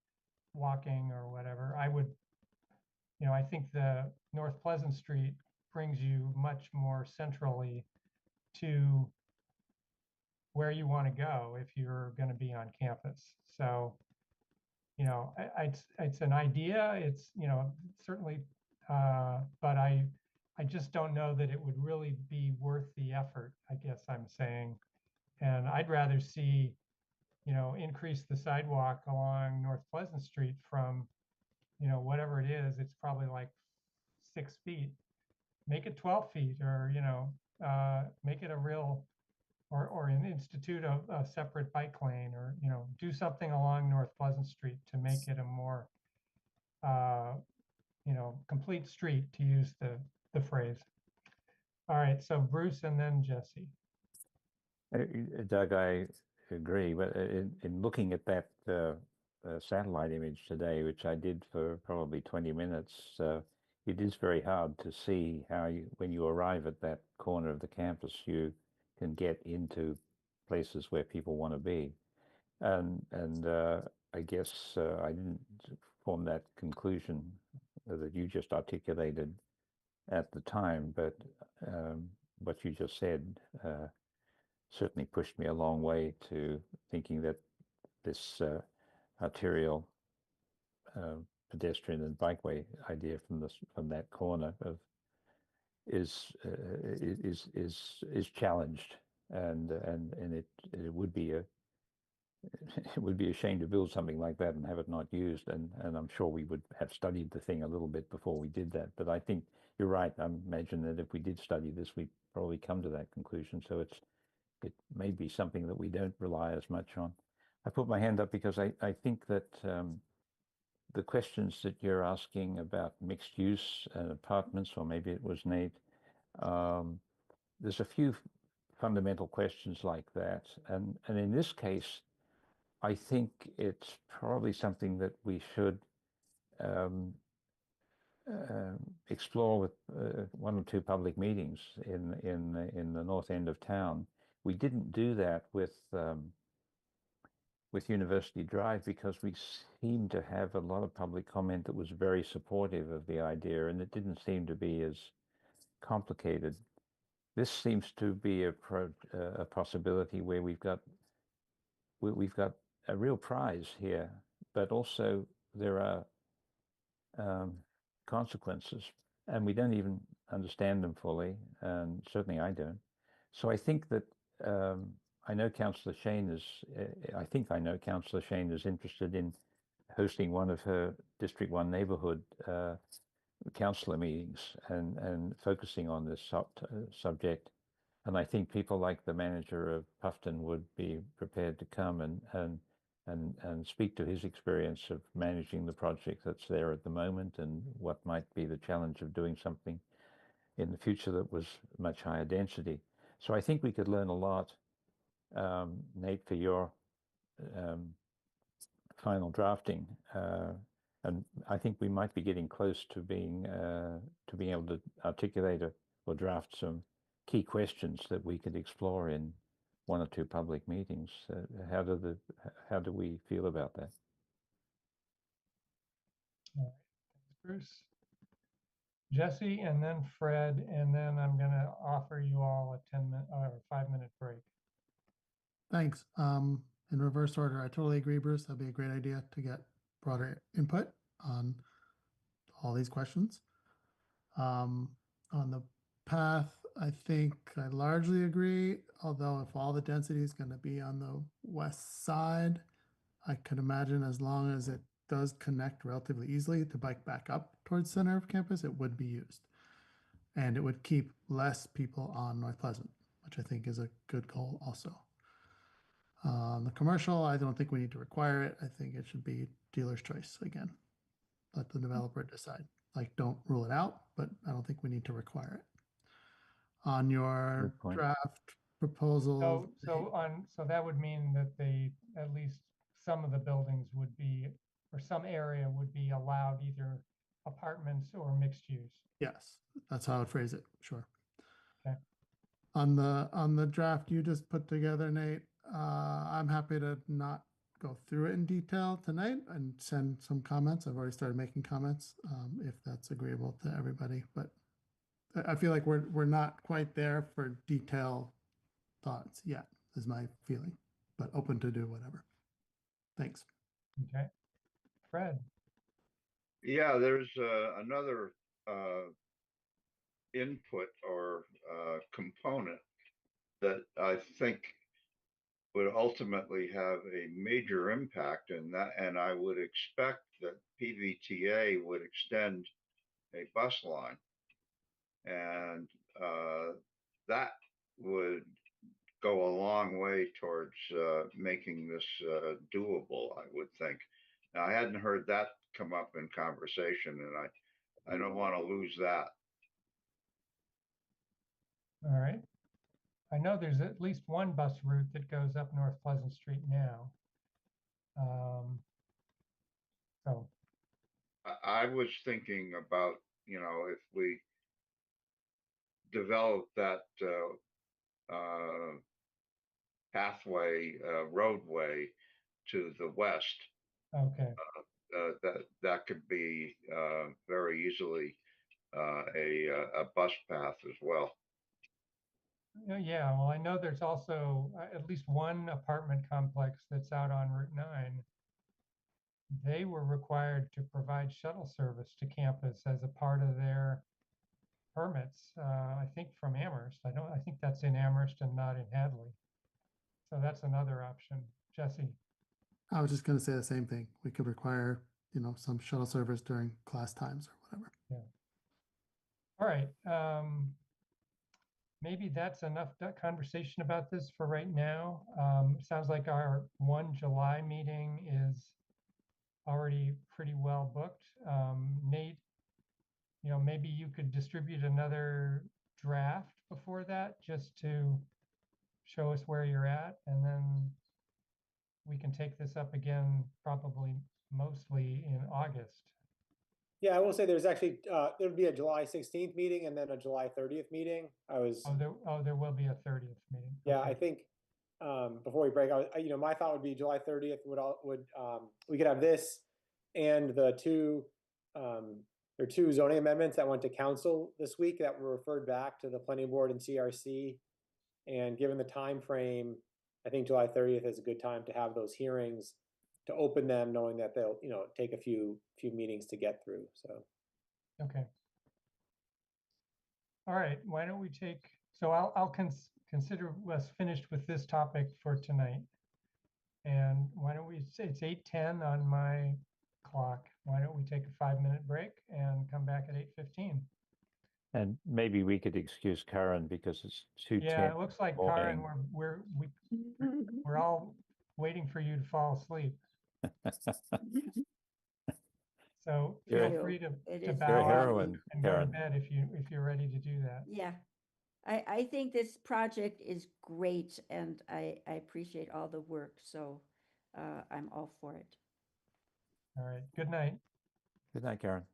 walking or whatever. I think the North Pleasant Street brings you much more centrally to where you want to go if you're going to be on campus. So, it's an idea. It's, certainly, but I just don't know that it would really be worth the effort, I guess I'm saying. And I'd rather see, increase the sidewalk along North Pleasant Street from, whatever it is, it's probably like 6 feet. Make it 12 feet or, make it a real, or institute a separate bike lane or, do something along North Pleasant Street to make it a more, complete street, to use the phrase. All right, so Bruce and then Jesse. Doug, I agree, but in looking at that satellite image today, which I did for probably 20 minutes, it is very hard to see how when you arrive at that corner of the campus, you can get into places where people want to be. And I guess I didn't form that conclusion that you just articulated at the time, but what you just said certainly pushed me a long way to thinking that this arterial pedestrian and bikeway idea from that corner is challenged, and it would be it would be a shame to build something like that and have it not used, and I'm sure we would have studied the thing a little bit before we did that. But I think you're right. I imagine that if we did study this, we'd probably come to that conclusion. So it may be something that we don't rely as much on. I put my hand up because I think that the questions that you're asking about mixed use apartments, or maybe it was Nate, there's a few fundamental questions like that. And in this case, I think it's probably something that we should explore with one or two public meetings in the north end of town. We didn't do that with University Drive because we seemed to have a lot of public comment that was very supportive of the idea, and it didn't seem to be as complicated. This seems to be a possibility where we've got a real prize here, but also there are consequences, and we don't even understand them fully, and certainly I don't. So I think that I know Councillor Shane is. I think I know Councillor Shane is interested in hosting one of her District 1 neighbourhood councillor meetings and focusing on this subject. And I think people like the manager of Puffton would be prepared to come and speak to his experience of managing the project that's there at the moment and what might be the challenge of doing something in the future that was much higher density. So I think we could learn a lot. Nate, for your final drafting, and I think we might be getting close to being able to articulate or draft some key questions that we could explore in one or two public meetings. How do we feel about that? All right. Thanks, Bruce. Jesse, and then Fred, and then I'm going to offer you all a 10-minute or 5-minute break. Thanks. In reverse order, I totally agree, Bruce. That'd be a great idea to get broader input on all these questions. On the path, I think I largely agree, although if all the density is going to be on the west side, I could imagine as long as it does connect relatively easily to bike back up towards center of campus, it would be used. And it would keep less people on North Pleasant, which I think is a good goal also. The commercial, I don't think we need to require it. I think it should be dealer's choice again. Let the developer decide. Like, don't rule it out, but I don't think we need to require it. On your draft proposal. So that would mean that at least some of the buildings would be, or some area would be allowed either apartments or mixed use. Yes, that's how I would phrase it. Sure. Okay. On the draft you just put together, Nate, I'm happy to not go through it in detail tonight and send some comments. I've already started making comments, if that's agreeable to everybody, but I feel like we're not quite there for detailed thoughts yet, is my feeling, but open to do whatever. Thanks. Okay. Fred. Yeah, there's another input or component that I think would ultimately have a major impact in that, and I would expect that PVTA would extend a bus line, and that would go a long way towards making this doable, I would think. Now, I hadn't heard that come up in conversation, and I don't want to lose that. All right. I know there's at least one bus route that goes up North Pleasant Street now. So I was thinking about, if we develop that pathway, roadway to the west, okay. That could be very easily a bus path as well. Yeah, well, I know there's also at least one apartment complex that's out on Route 9. They were required to provide shuttle service to campus as a part of their permits, I think from Amherst. I think that's in Amherst and not in Hadley. So that's another option. Jesse. I was just going to say the same thing. We could require, some shuttle service during class times or whatever. Yeah. All right. Maybe that's enough conversation about this for right now. Sounds like our 1 July meeting is already pretty well booked. Nate, maybe you could distribute another draft before that just to show us where you're at, and then we can take this up again probably mostly in August. Yeah, I will say there's actually, there'd be a July 16th meeting and then a July 30th meeting. There will be a 30th meeting. Yeah, Okay. I think, before we break, my thought would be July 30th we could have this and there are two zoning amendments that went to council this week that were referred back to the planning board and CRC. And given the time frame, I think July 30th is a good time to have those hearings, to open them, knowing that they'll, take a few meetings to get through. So. Okay. All right. Why don't we so I'll consider us finished with this topic for tonight. And why don't we say it's 8:10 on my clock. Why don't we take a 5-minute break and come back at 8:15? And maybe we could excuse Karen because it's 2:10. Yeah, it looks like Karen, morning. we're all waiting for you to fall asleep. So You're feel a- free to It is bow You're a out heroine, and go to Karen. bed if you're ready to do that. Yeah. I think this project is great and I appreciate all the work. So I'm all for it. All right. Good night. Good night, Karen.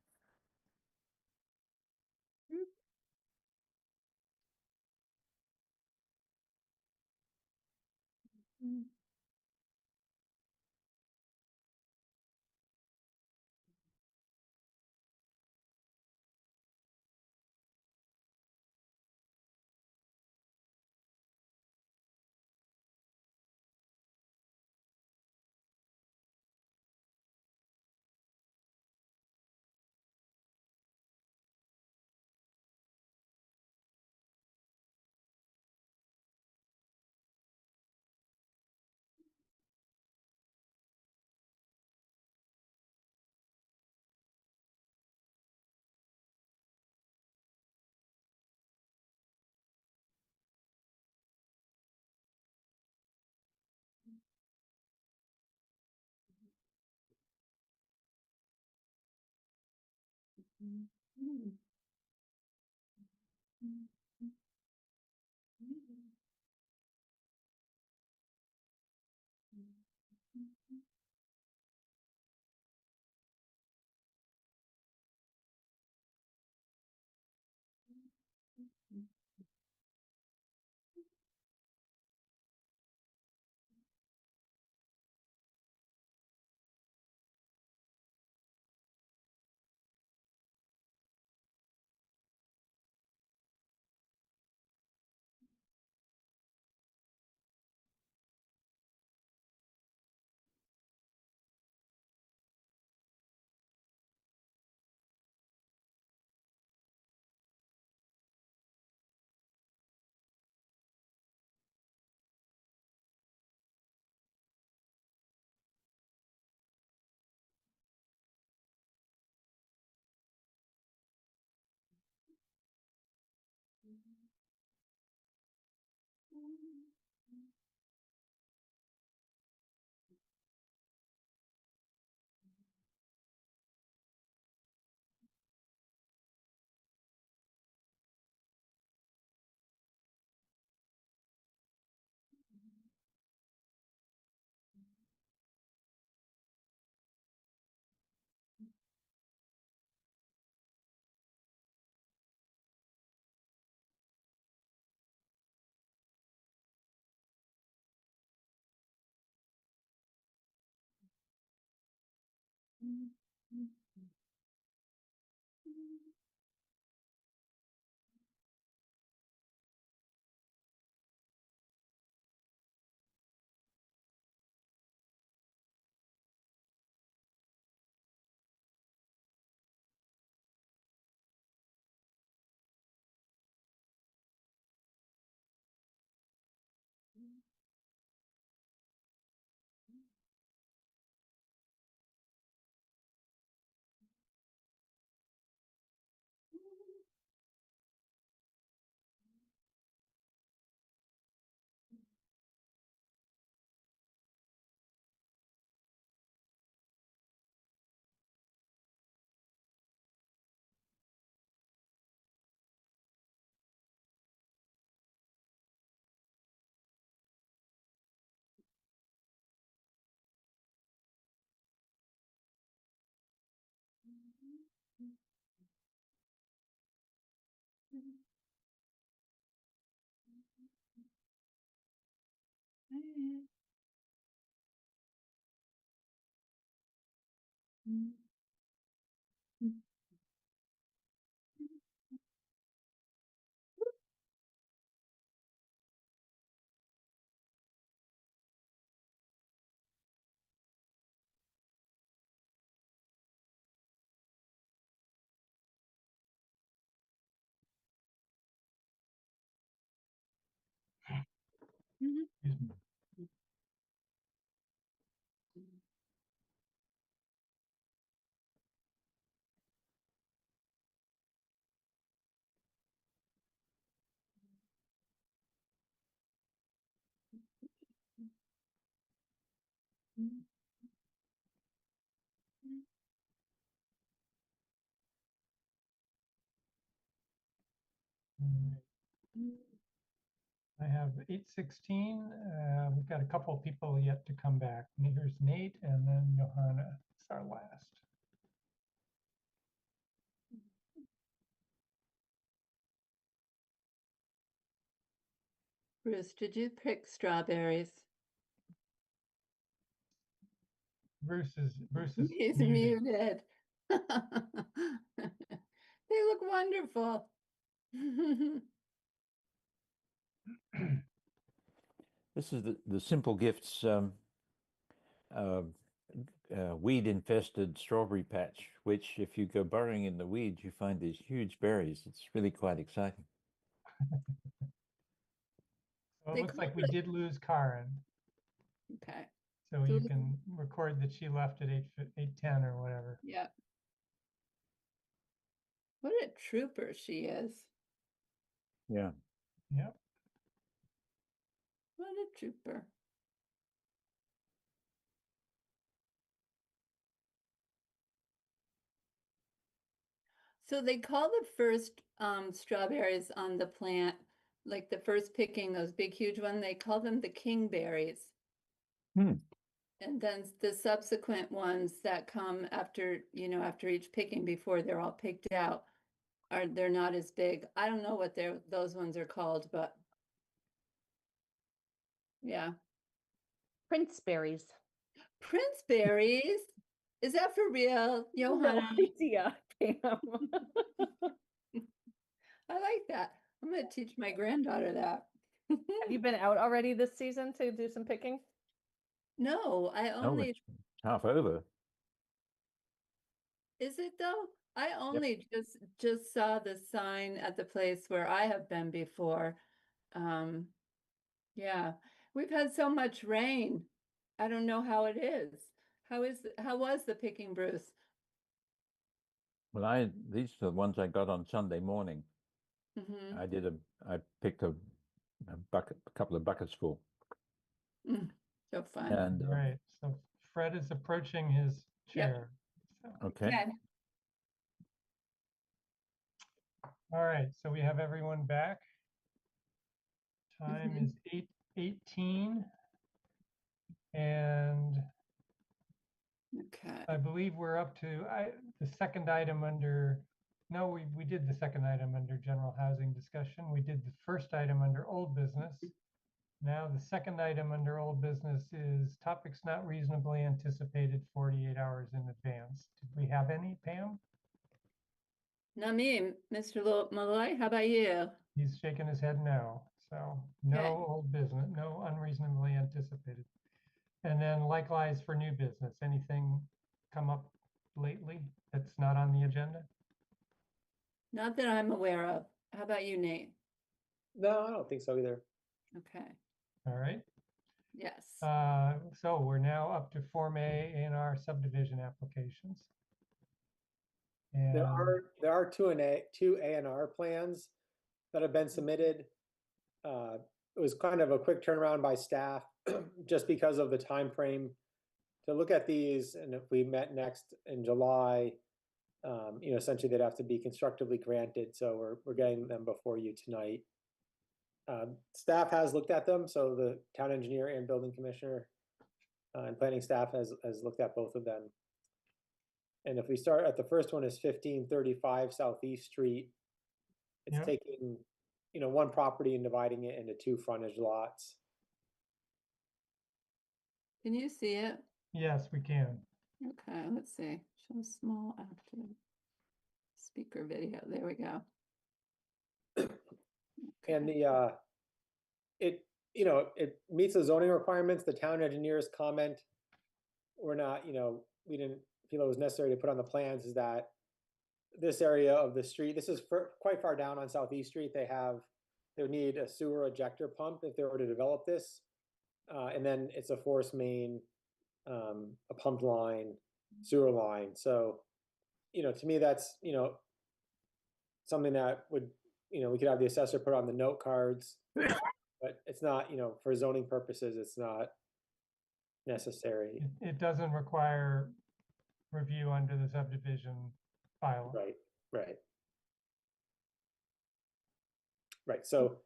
Excuse me. I have 8:16. We've got a couple of people yet to come back. Here's Nate, and then Johanna is our last. Bruce, did you pick strawberries? Bruce is He's muted. muted. They look wonderful. This is the Simple Gifts weed-infested strawberry patch, which if you go burrowing in the weeds, you find these huge berries. It's really quite exciting. So it They looks call like we it- did lose Karen. Okay, So So you we- can record that she left at 8:10 or whatever. yeah. What a trooper she is. Yeah. Yep. What a trooper. So they call the first strawberries on the plant, like the first picking, those big, huge ones, they call them the king berries. Hmm. And then the subsequent ones that come after, after each picking before they're all picked out they're not as big. I don't know what those ones are called, but yeah. Prince berries. Prince berries? Is that for real, Johanna? No idea, Pam. I like that. I'm going to teach my granddaughter that. Have you been out already this season to do some picking? No, I Oh, only, it's half over. is it though? I only just saw the sign at the place where I have been before. Yeah, we've had so much rain. I don't know how it is. How was the picking, Bruce? Well, these are the ones I got on Sunday morning. Mm-hmm. I picked a couple of buckets full. So fun. And All right. So Fred is approaching his chair. So, okay. all right. So we have everyone back. Time is 8:18. And Okay. I believe we're up to the second item under, no, we did the second item under general housing discussion. We did the first item under old business. Now the second item under old business is topics not reasonably anticipated 48 hours in advance. Did we have any, Pam? Not me, Mr. Malloy. How about you? He's shaking his head no. So no Okay. old business, no unreasonably anticipated. And then likewise for new business, anything come up lately that's not on the agenda? Not that I'm aware of. How about you, Nate? No, I don't think so either. Okay. All right. Yes. So we're now up to Form A in our subdivision applications. And There are two A&R plans that have been submitted. It was kind of a quick turnaround by staff just because of the time frame to look at these. And if we met next in July, essentially they'd have to be constructively granted. So we're getting them before you tonight. Staff has looked at them. So the town engineer and building commissioner and planning staff has looked at both of them. And if we start at the first one is 1535 Southeast Street, it's Yep. taking, one property and dividing it into 2 frontage lots. Can you see it? Yes, we can. Okay, let's see. Show small active speaker video. There we go. And Okay. it meets the zoning requirements. The town engineer's comment, we're not, we didn't feel it was necessary to put on the plans, is that this area of the street, this is quite far down on Southeast Street. They would need a sewer ejector pump if they were to develop this. And then it's a force main, a pumped line, sewer line. So, to me, that's, something that would, we could have the assessor put on the note cards, but it's not, for zoning purposes, it's not necessary. It doesn't require review under the subdivision bylaw. Right, right. Right, so,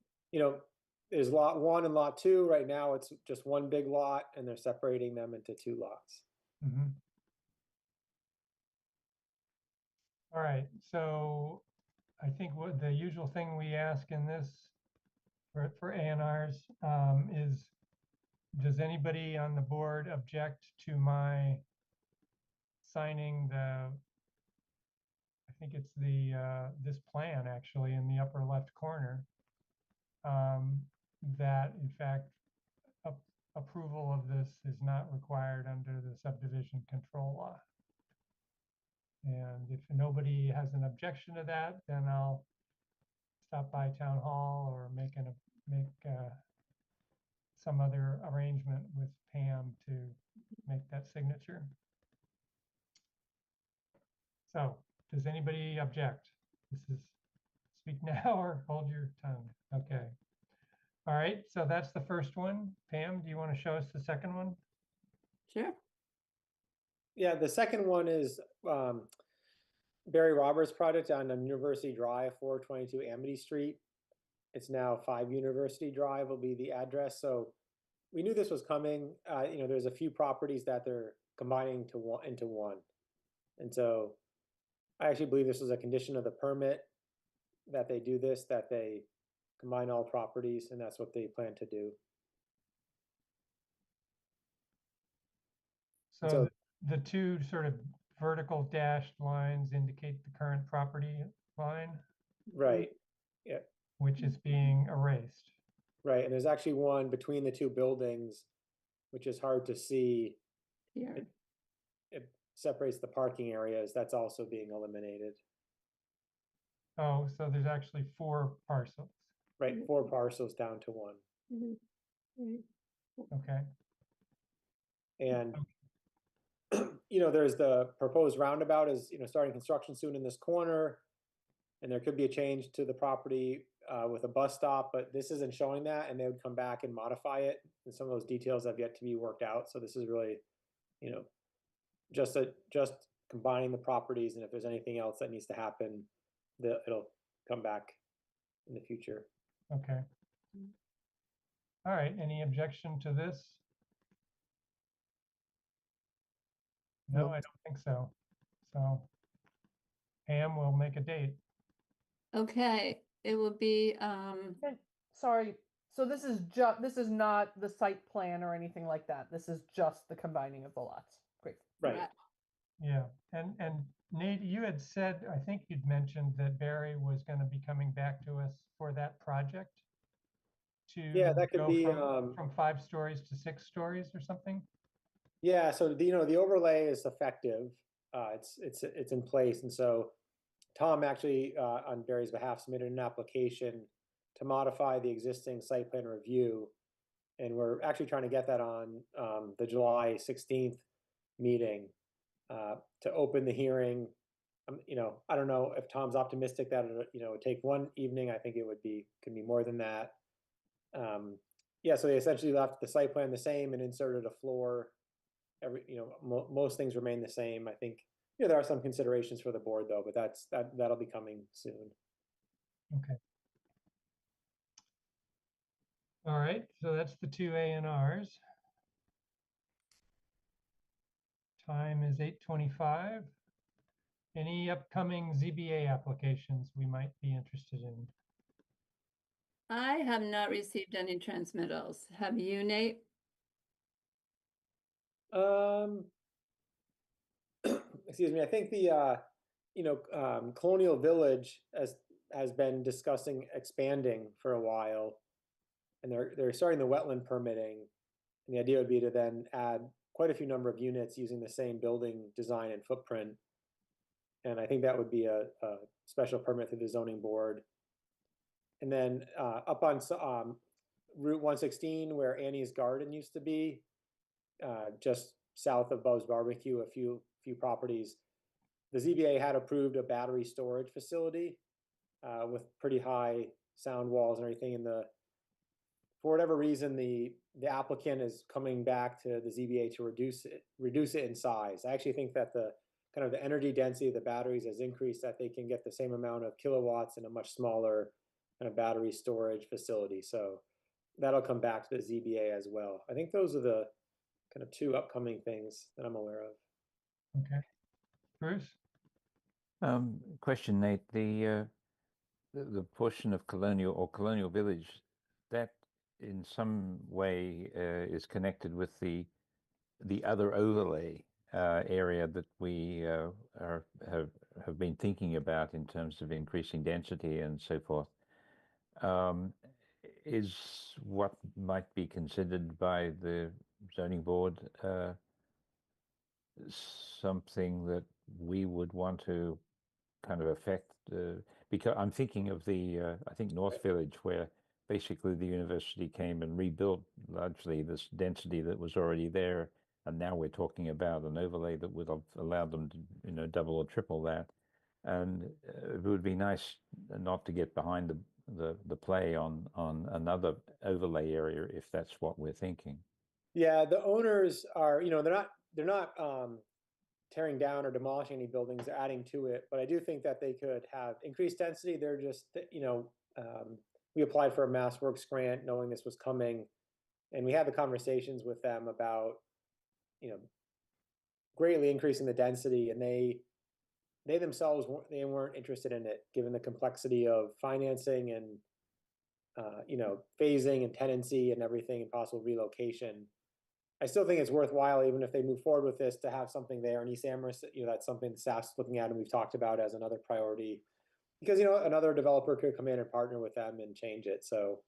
there's lot 1 and lot 2. Right now, it's just one big lot, and they're separating them into 2 lots. Mhm. All right, so I think what the usual thing we ask in this for A&Rs is, does anybody on the board object to my signing I think it's this plan actually in the upper left corner, that in fact approval of this is not required under the subdivision control law. And if nobody has an objection to that, then I'll stop by town hall or make some other arrangement with Pam to make that signature. So, does anybody object? This is speak now or hold your tongue. Okay. All right, so that's the first one. Pam, do you want to show us the second one? Sure. Yeah, the second one is Barry Roberts' project on University Drive, 422 Amity Street. It's now 5 University Drive will be the address. So we knew this was coming. There's a few properties that they're combining into one. And so I actually believe this was a condition of the permit that they do this, that they combine all properties, and that's what they plan to do. So the 2 sort of vertical dashed lines indicate the current property line, Right. Yeah. which is being erased. Right. And there's actually one between the 2 buildings, which is hard to see. Here. It separates the parking areas. That's also being eliminated. Oh, so there's actually 4 parcels. Right. 4 parcels down to 1. Okay. And there's the proposed roundabout is, starting construction soon in this corner, and there could be a change to the property with a bus stop, but this isn't showing that, and they would come back and modify it. And some of those details have yet to be worked out. So this is really, just combining the properties, and if there's anything else that needs to happen, it'll come back in the future. Okay. All right, any objection to this? No, Nope. I don't think so. So Pam will make a date. Okay, it will be, Sorry, so this is not the site plan or anything like that. This is just the combining of the lots. Great. Right. Yeah, and Nate, you had said, I think you'd mentioned that Barry was going to be coming back to us for that project to that could go be from 5 stories to 6 stories or something. Yeah, so the overlay is effective. It's in place, and so Tom actually on Barry's behalf submitted an application to modify the existing site plan review, and we're actually trying to get that on the July 16th meeting to open the hearing. I don't know if Tom's optimistic that it would take 1 evening. I think it could be more than that. Yeah, so they essentially left the site plan the same and inserted a floor. Most things remain the same. I think there are some considerations for the board though, but that'll be coming soon. Okay. All right, so that's the 2 A&Rs. Time is 8:25. Any upcoming ZBA applications we might be interested in? I have not received any transmittals. Have you, Nate? Excuse me, I think the, Colonial Village has been discussing expanding for a while. And they're starting the wetland permitting. And the idea would be to then add quite a few number of units using the same building design and footprint. And I think that would be a special permit through the zoning board. And then up on Route 116, where Annie's Garden used to be, just south of Bub's Barbecue, a few properties, the ZBA had approved a battery storage facility with pretty high sound walls and everything. And for whatever reason, the applicant is coming back to the ZBA to reduce it in size. I actually think that the kind of the energy density of the batteries has increased, that they can get the same amount of kilowatts in a much smaller kind of battery storage facility. So that'll come back to the ZBA as well. I think those are the kind of two upcoming things that I'm aware of. Okay. Bruce? Question, Nate. The portion of Colonial Village that in some way is connected with the other overlay area that we have been thinking about in terms of increasing density and so forth, is what might be considered by the zoning board something that we would want to kind of affect, because I'm thinking of the I think North Village, where basically the university came and rebuilt largely this density that was already there, and now we're talking about an overlay that would have allowed them to double or triple that. And it would be nice not to get behind the play on another overlay area if that's what we're thinking. Yeah, the owners are, they're not tearing down or demolishing any buildings, they're adding to it. But I do think that they could have increased density. They're just, we applied for a MassWorks grant knowing this was coming. And we had the conversations with them about, greatly increasing the density. And they themselves, they weren't interested in it, given the complexity of financing and, phasing and tenancy and everything and possible relocation. I still think it's worthwhile, even if they move forward with this, to have something there in East Amherst. That's something the staff's looking at and we've talked about as another priority, because another developer could come in and partner with them and change it. So,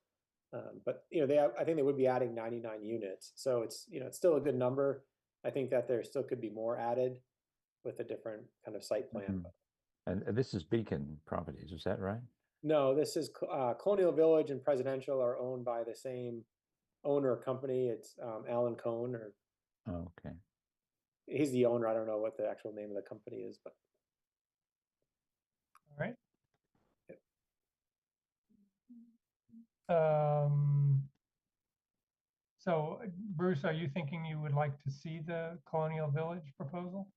but I think they would be adding 99 units. So it's it's still a good number. I think that there still could be more added with a different kind of site plan. And this is Beacon Properties, is that right? No, this is Colonial Village and Presidential are owned by the same owner company. It's Alan Cohn, or okay, he's the owner. I don't know what the actual name of the company is, but All right. So Bruce, are you thinking you would like to see the Colonial Village proposal?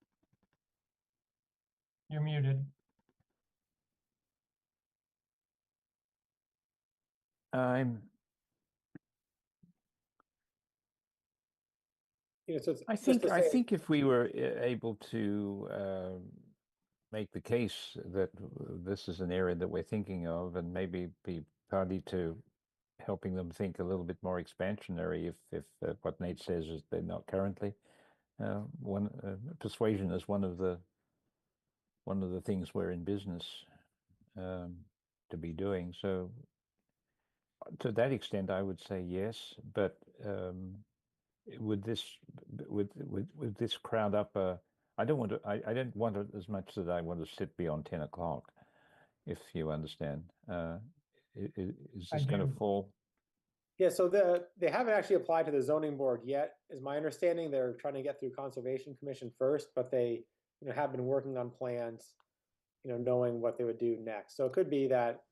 You're muted. so I think if we were able to make the case that this is an area that we're thinking of, and maybe be party to helping them think a little bit more expansionary, if what Nate says is they're not currently. Persuasion is one of the things we're in business to be doing. So to that extent, I would say yes, but with this crowd up, I don't want to. I don't want it as much that I want to sit beyond 10 o'clock, if you understand. Is this going to fall? Yeah, so they haven't actually applied to the zoning board yet, is my understanding. They're trying to get through Conservation Commission first, but they have been working on plans, knowing what they would do next. So it could be that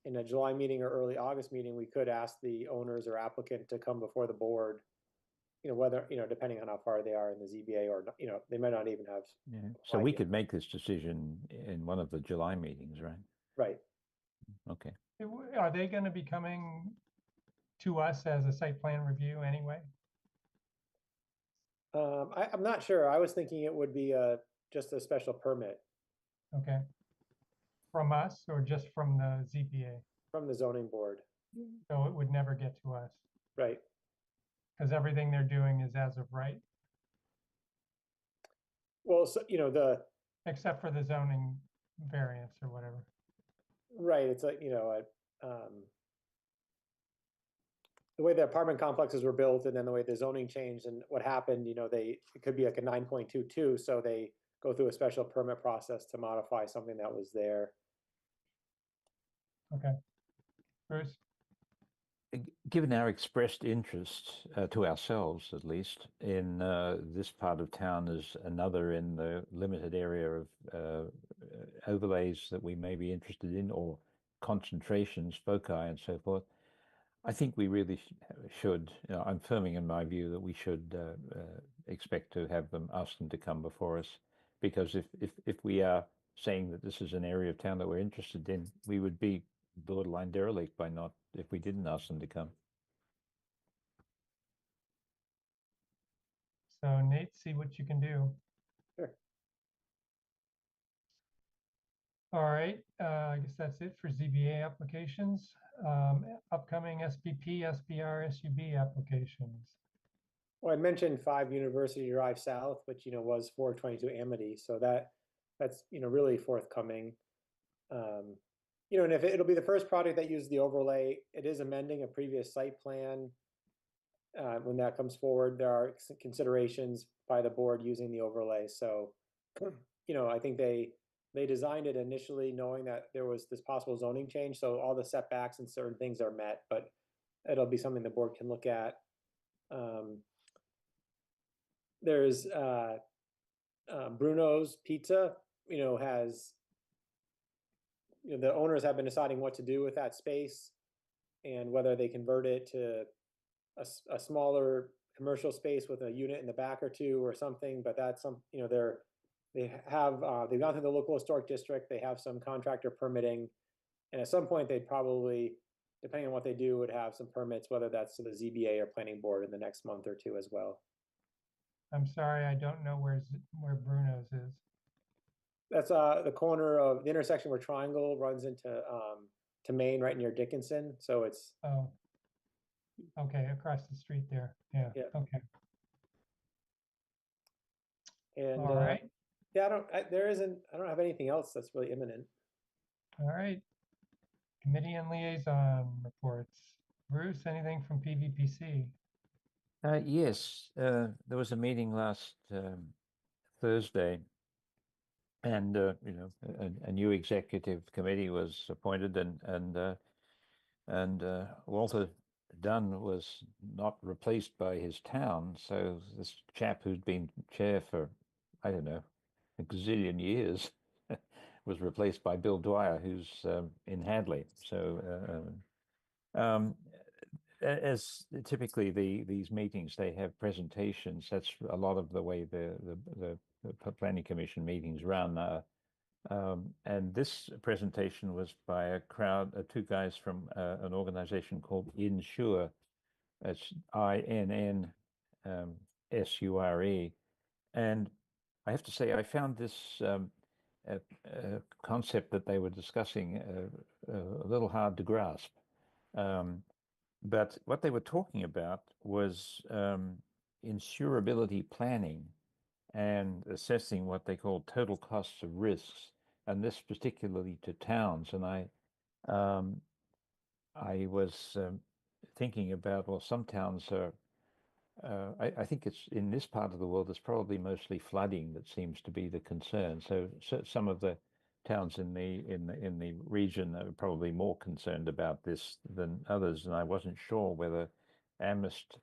in a July meeting or early August meeting, we could ask the owners or applicant to come before the board, whether, depending on how far they are in the ZBA, or, they might not even have. Yeah. So we could make this decision in one of the July meetings, right? Right. Okay. Are they going to be coming to us as a site plan review anyway? I'm not sure. I was thinking it would be just a special permit. Okay. From us or just from the ZBA? from the zoning board, So it would never get to us right? because everything they're doing is as of right, Well, so, except for the zoning variance or whatever. right, it's like, the way the apartment complexes were built and then the way the zoning changed and what happened, it could be like a 9.22, so they go through a special permit process to modify something that was there. Okay. Bruce? Given our expressed interest, to ourselves at least, in this part of town as another in the limited area of overlays that we may be interested in, or concentrations, foci, and so forth, I think we really should, I'm firming in my view that we should expect to have them, ask them to come before us, because if we are saying that this is an area of town that we're interested in, we would be borderline derelict by not, if we didn't ask them to come. So Nate, see what you can do. Sure. All right, I guess that's it for ZBA applications. Upcoming SPP, SBR, SUB applications. Well, I mentioned 5 University Drive South, which, was 422 Amity, so that's, really forthcoming. And if it'll be the first project that uses the overlay, it is amending a previous site plan. When that comes forward, there are considerations by the board using the overlay. So, I think they designed it initially knowing that there was this possible zoning change. So all the setbacks and certain things are met, but it'll be something the board can look at. There's Bruno's Pizza, has, the owners have been deciding what to do with that space and whether they convert it to a smaller commercial space with a unit in the back or two or something, but that's they've gone through the local historic district, they have some contractor permitting, and at some point they'd probably, depending on what they do, would have some permits, whether that's to the ZBA or planning board in the next month or two as well. I'm sorry, I don't know where Bruno's is. That's the corner of the intersection where Triangle runs into to Main, right near Dickinson. So it's okay, across the street there. Yeah. Okay. And all right. Yeah, I don't have anything else that's really imminent. All right. Committee and liaison reports. Bruce, anything from PVPC? Yes, there was a meeting last Thursday, and a new executive committee was appointed, and Walter Dunn was not replaced by his town. So this chap who'd been chair for, I don't know, a gazillion years was replaced by Bill Dwyer, who's in Hadley. So as typically these meetings, they have presentations. That's a lot of the way the planning commission meetings run. And this presentation was by a crowd, 2 guys from an organization called Insure. It's INNSURE. And I have to say, I found this a concept that they were discussing a little hard to grasp. But what they were talking about was insurability planning and assessing what they call total costs of risks, and this particularly to towns. And I was thinking about, well, some towns are, I think it's in this part of the world, it's probably mostly flooding that seems to be the concern. So some of the towns in the region are probably more concerned about this than others, and I wasn't sure whether Amherst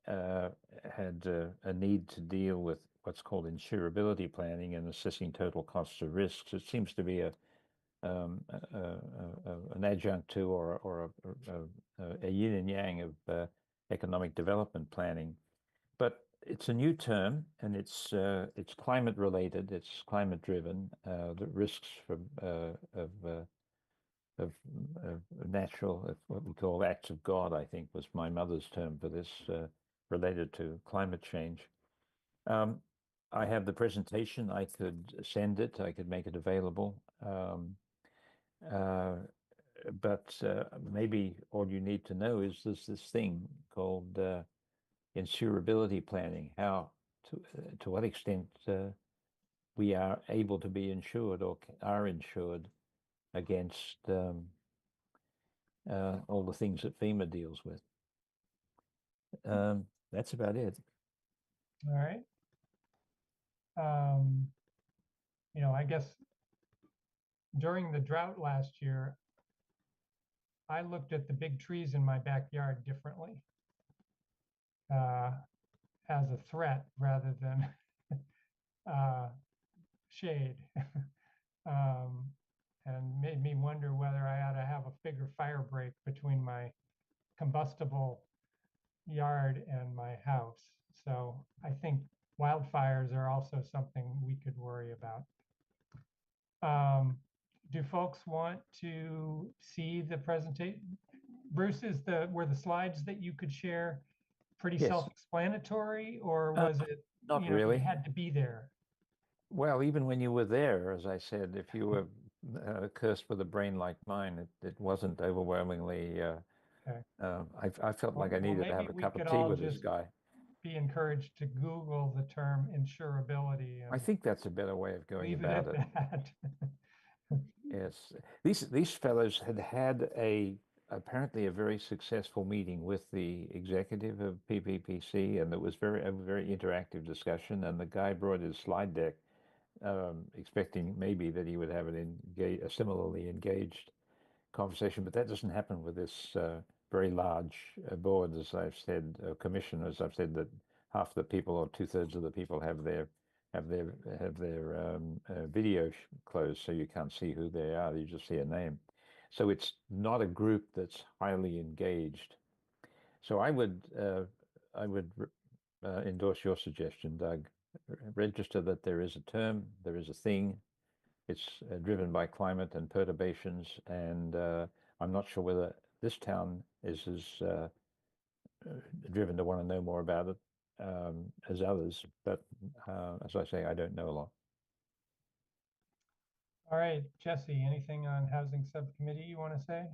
had a need to deal with what's called insurability planning and assessing total costs of risks. It seems to be an adjunct to or a yin and yang of economic development planning. But it's a new term, and it's climate related. It's climate driven. The risks of natural, what we call acts of God, I think was my mother's term for this, related to climate change. I have the presentation. I could send it. I could make it available. But maybe all you need to know is there's this thing called insurability planning. How to what extent we are able to be insured or are insured against all the things that FEMA deals with. That's about it. All right. I guess during the drought last year, I looked at the big trees in my backyard differently, as a threat rather than shade. And made me wonder whether I ought to have a bigger fire break between my combustible yard and my house. So I think wildfires are also something we could worry about. Do folks want to see the presentation? Bruce, were the slides that you could share pretty Yes. self-explanatory, or was it, Not you really. had to be there? Well, even when you were there, as I said, if you were cursed with a brain like mine, it wasn't overwhelmingly. Okay. I felt like I Well, needed to have maybe a we cup of could tea all with this just guy. be encouraged to Google the term insurability I and think that's a better way of going leave it about at it. that. Yes, these fellows had apparently a very successful meeting with the executive of PPPC, and it was a very interactive discussion. And the guy brought his slide deck, expecting maybe that he would have a similarly engaged conversation, but that doesn't happen with this very large board, as I've said, commission, as I've said, that half the people or 2/3 of the people have their video closed, so you can't see who they are. You just see a name. So it's not a group that's highly engaged. So I would endorse your suggestion, Doug. Register that there is a term, there is a thing. It's driven by climate and perturbations, and I'm not sure whether this town is as driven to want to know more about it as others. But as I say, I don't know a lot. All right, Jesse, anything on housing subcommittee you want to say?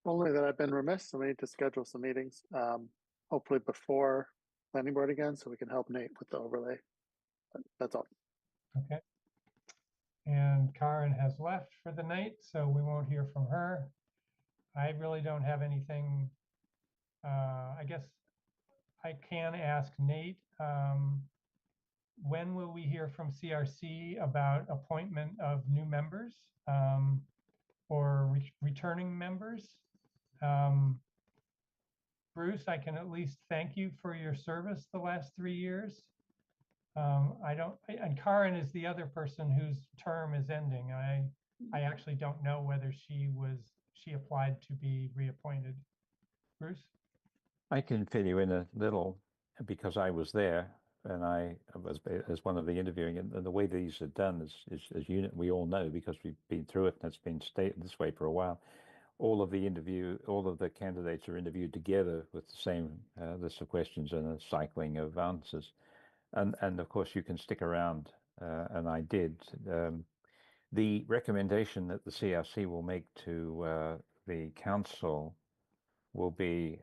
Only that I've been remiss, so we need to schedule some meetings, hopefully before planning board again, so we can help Nate with the overlay. But that's all. Okay. And Karen has left for the night, so we won't hear from her. I really don't have anything. I guess I can ask Nate, when will we hear from CRC about appointment of new members or returning members? Bruce, I can at least thank you for your service the last 3 years. And Karen is the other person whose term is ending. I actually don't know whether she applied to be reappointed. Bruce? I I can fill you in a little because I was there and I was as one of the interviewing, and the way these are done is as we all know, because we've been through it and it's been this way for a while. All of the candidates are interviewed together with the same list of questions and a cycling of answers. And of course you can stick around, and I did. The recommendation that the CRC will make to the council will be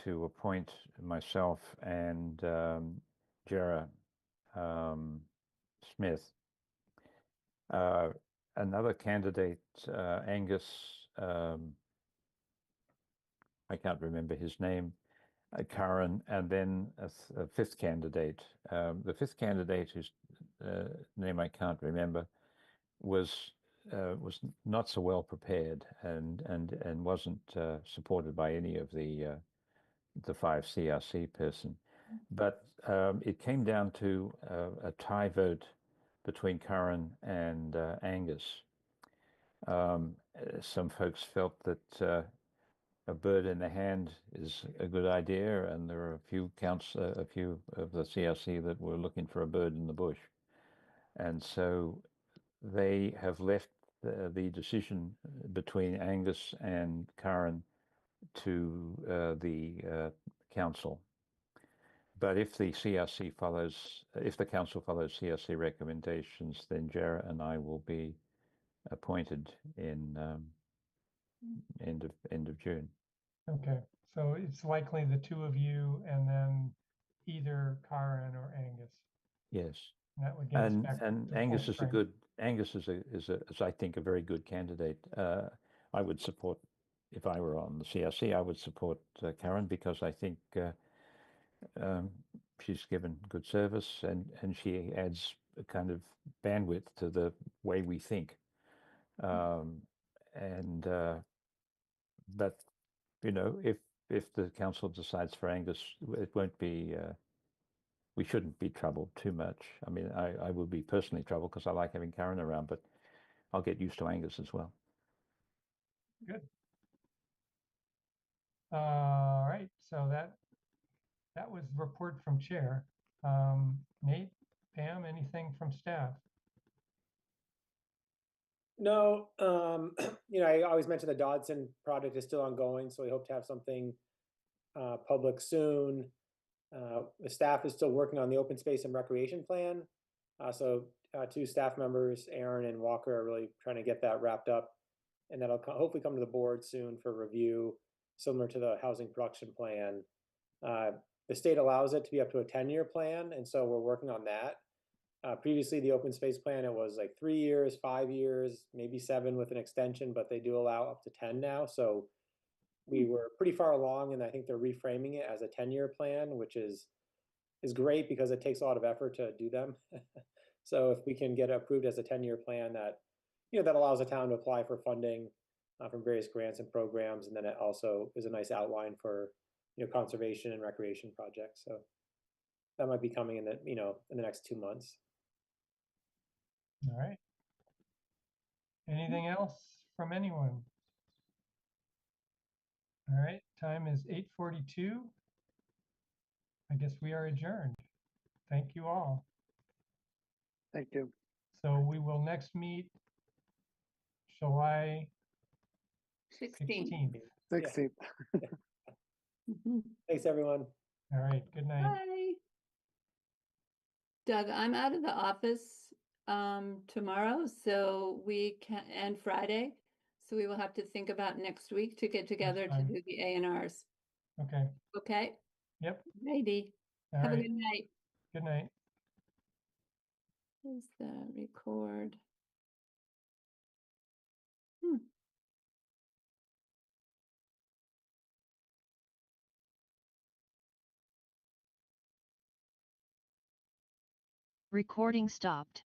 to appoint myself and Jera Smith. Another candidate, Angus, I can't remember his name, Karen, and then a fifth candidate. The fifth candidate, whose name I can't remember, was not so well prepared and wasn't supported by any of the 5 CRC person. But it came down to a tie vote between Karen and Angus. Some folks felt that a bird in the hand is a good idea, and there are a few of the CRC that were looking for a bird in the bush. And so they have left the decision between Angus and Karen to the council. But if the CRC follows, if the council follows CRC recommendations, then Jera and I will be appointed in end of June. Okay, so it's likely the two of you and then either Karen or Angus. Yes. That would get us back And to full Angus is strength. Angus is I think a very good candidate. I would support, if I were on the CRC, I would support Karen, because I think um, she's given good service, and she adds a kind of bandwidth to the way we think. And that, you know, if the council decides for Angus, it won't be, we shouldn't be troubled too much. I mean, I will be personally troubled because I like having Karen around, but I'll get used to Angus as well. Good. All right, so that was the report from chair. Nate, Pam, anything from staff? No, you know, I always mention the Dodson project is still ongoing, so we hope to have something public soon. The staff is still working on the open space and recreation plan. So two staff members, Aaron and Walker, are really trying to get that wrapped up, and that'll hopefully come to the board soon for review, similar to the housing production plan. The state allows it to be up to a 10-year plan, and so we're working on that. Previously, the open space plan, it was like 3 years, 5 years, maybe 7 with an extension, but they do allow up to 10 now. So we were pretty far along, and I think they're reframing it as a 10-year plan, which is great because it takes a lot of effort to do them. So if we can get approved as a 10-year plan, that, you know, that allows the town to apply for funding from various grants and programs, and then it also is a nice outline for, you know, conservation and recreation projects. So that might be coming in the, you know, in the next 2 months. All right. Anything else from anyone? All right, time is 8:42. I guess we are adjourned. Thank you all. Thank you. So we will next meet July 16. 16th. 16th. Mhm. Thanks, everyone. All right, good night. Bye. Doug, I'm out of the office tomorrow, so we can, and Friday. So we will have to think about next week to get together to fine. do the A&Rs. Okay, Okay? yep, Righty. all Have a right, good night. good night. Is the record? Recording stopped.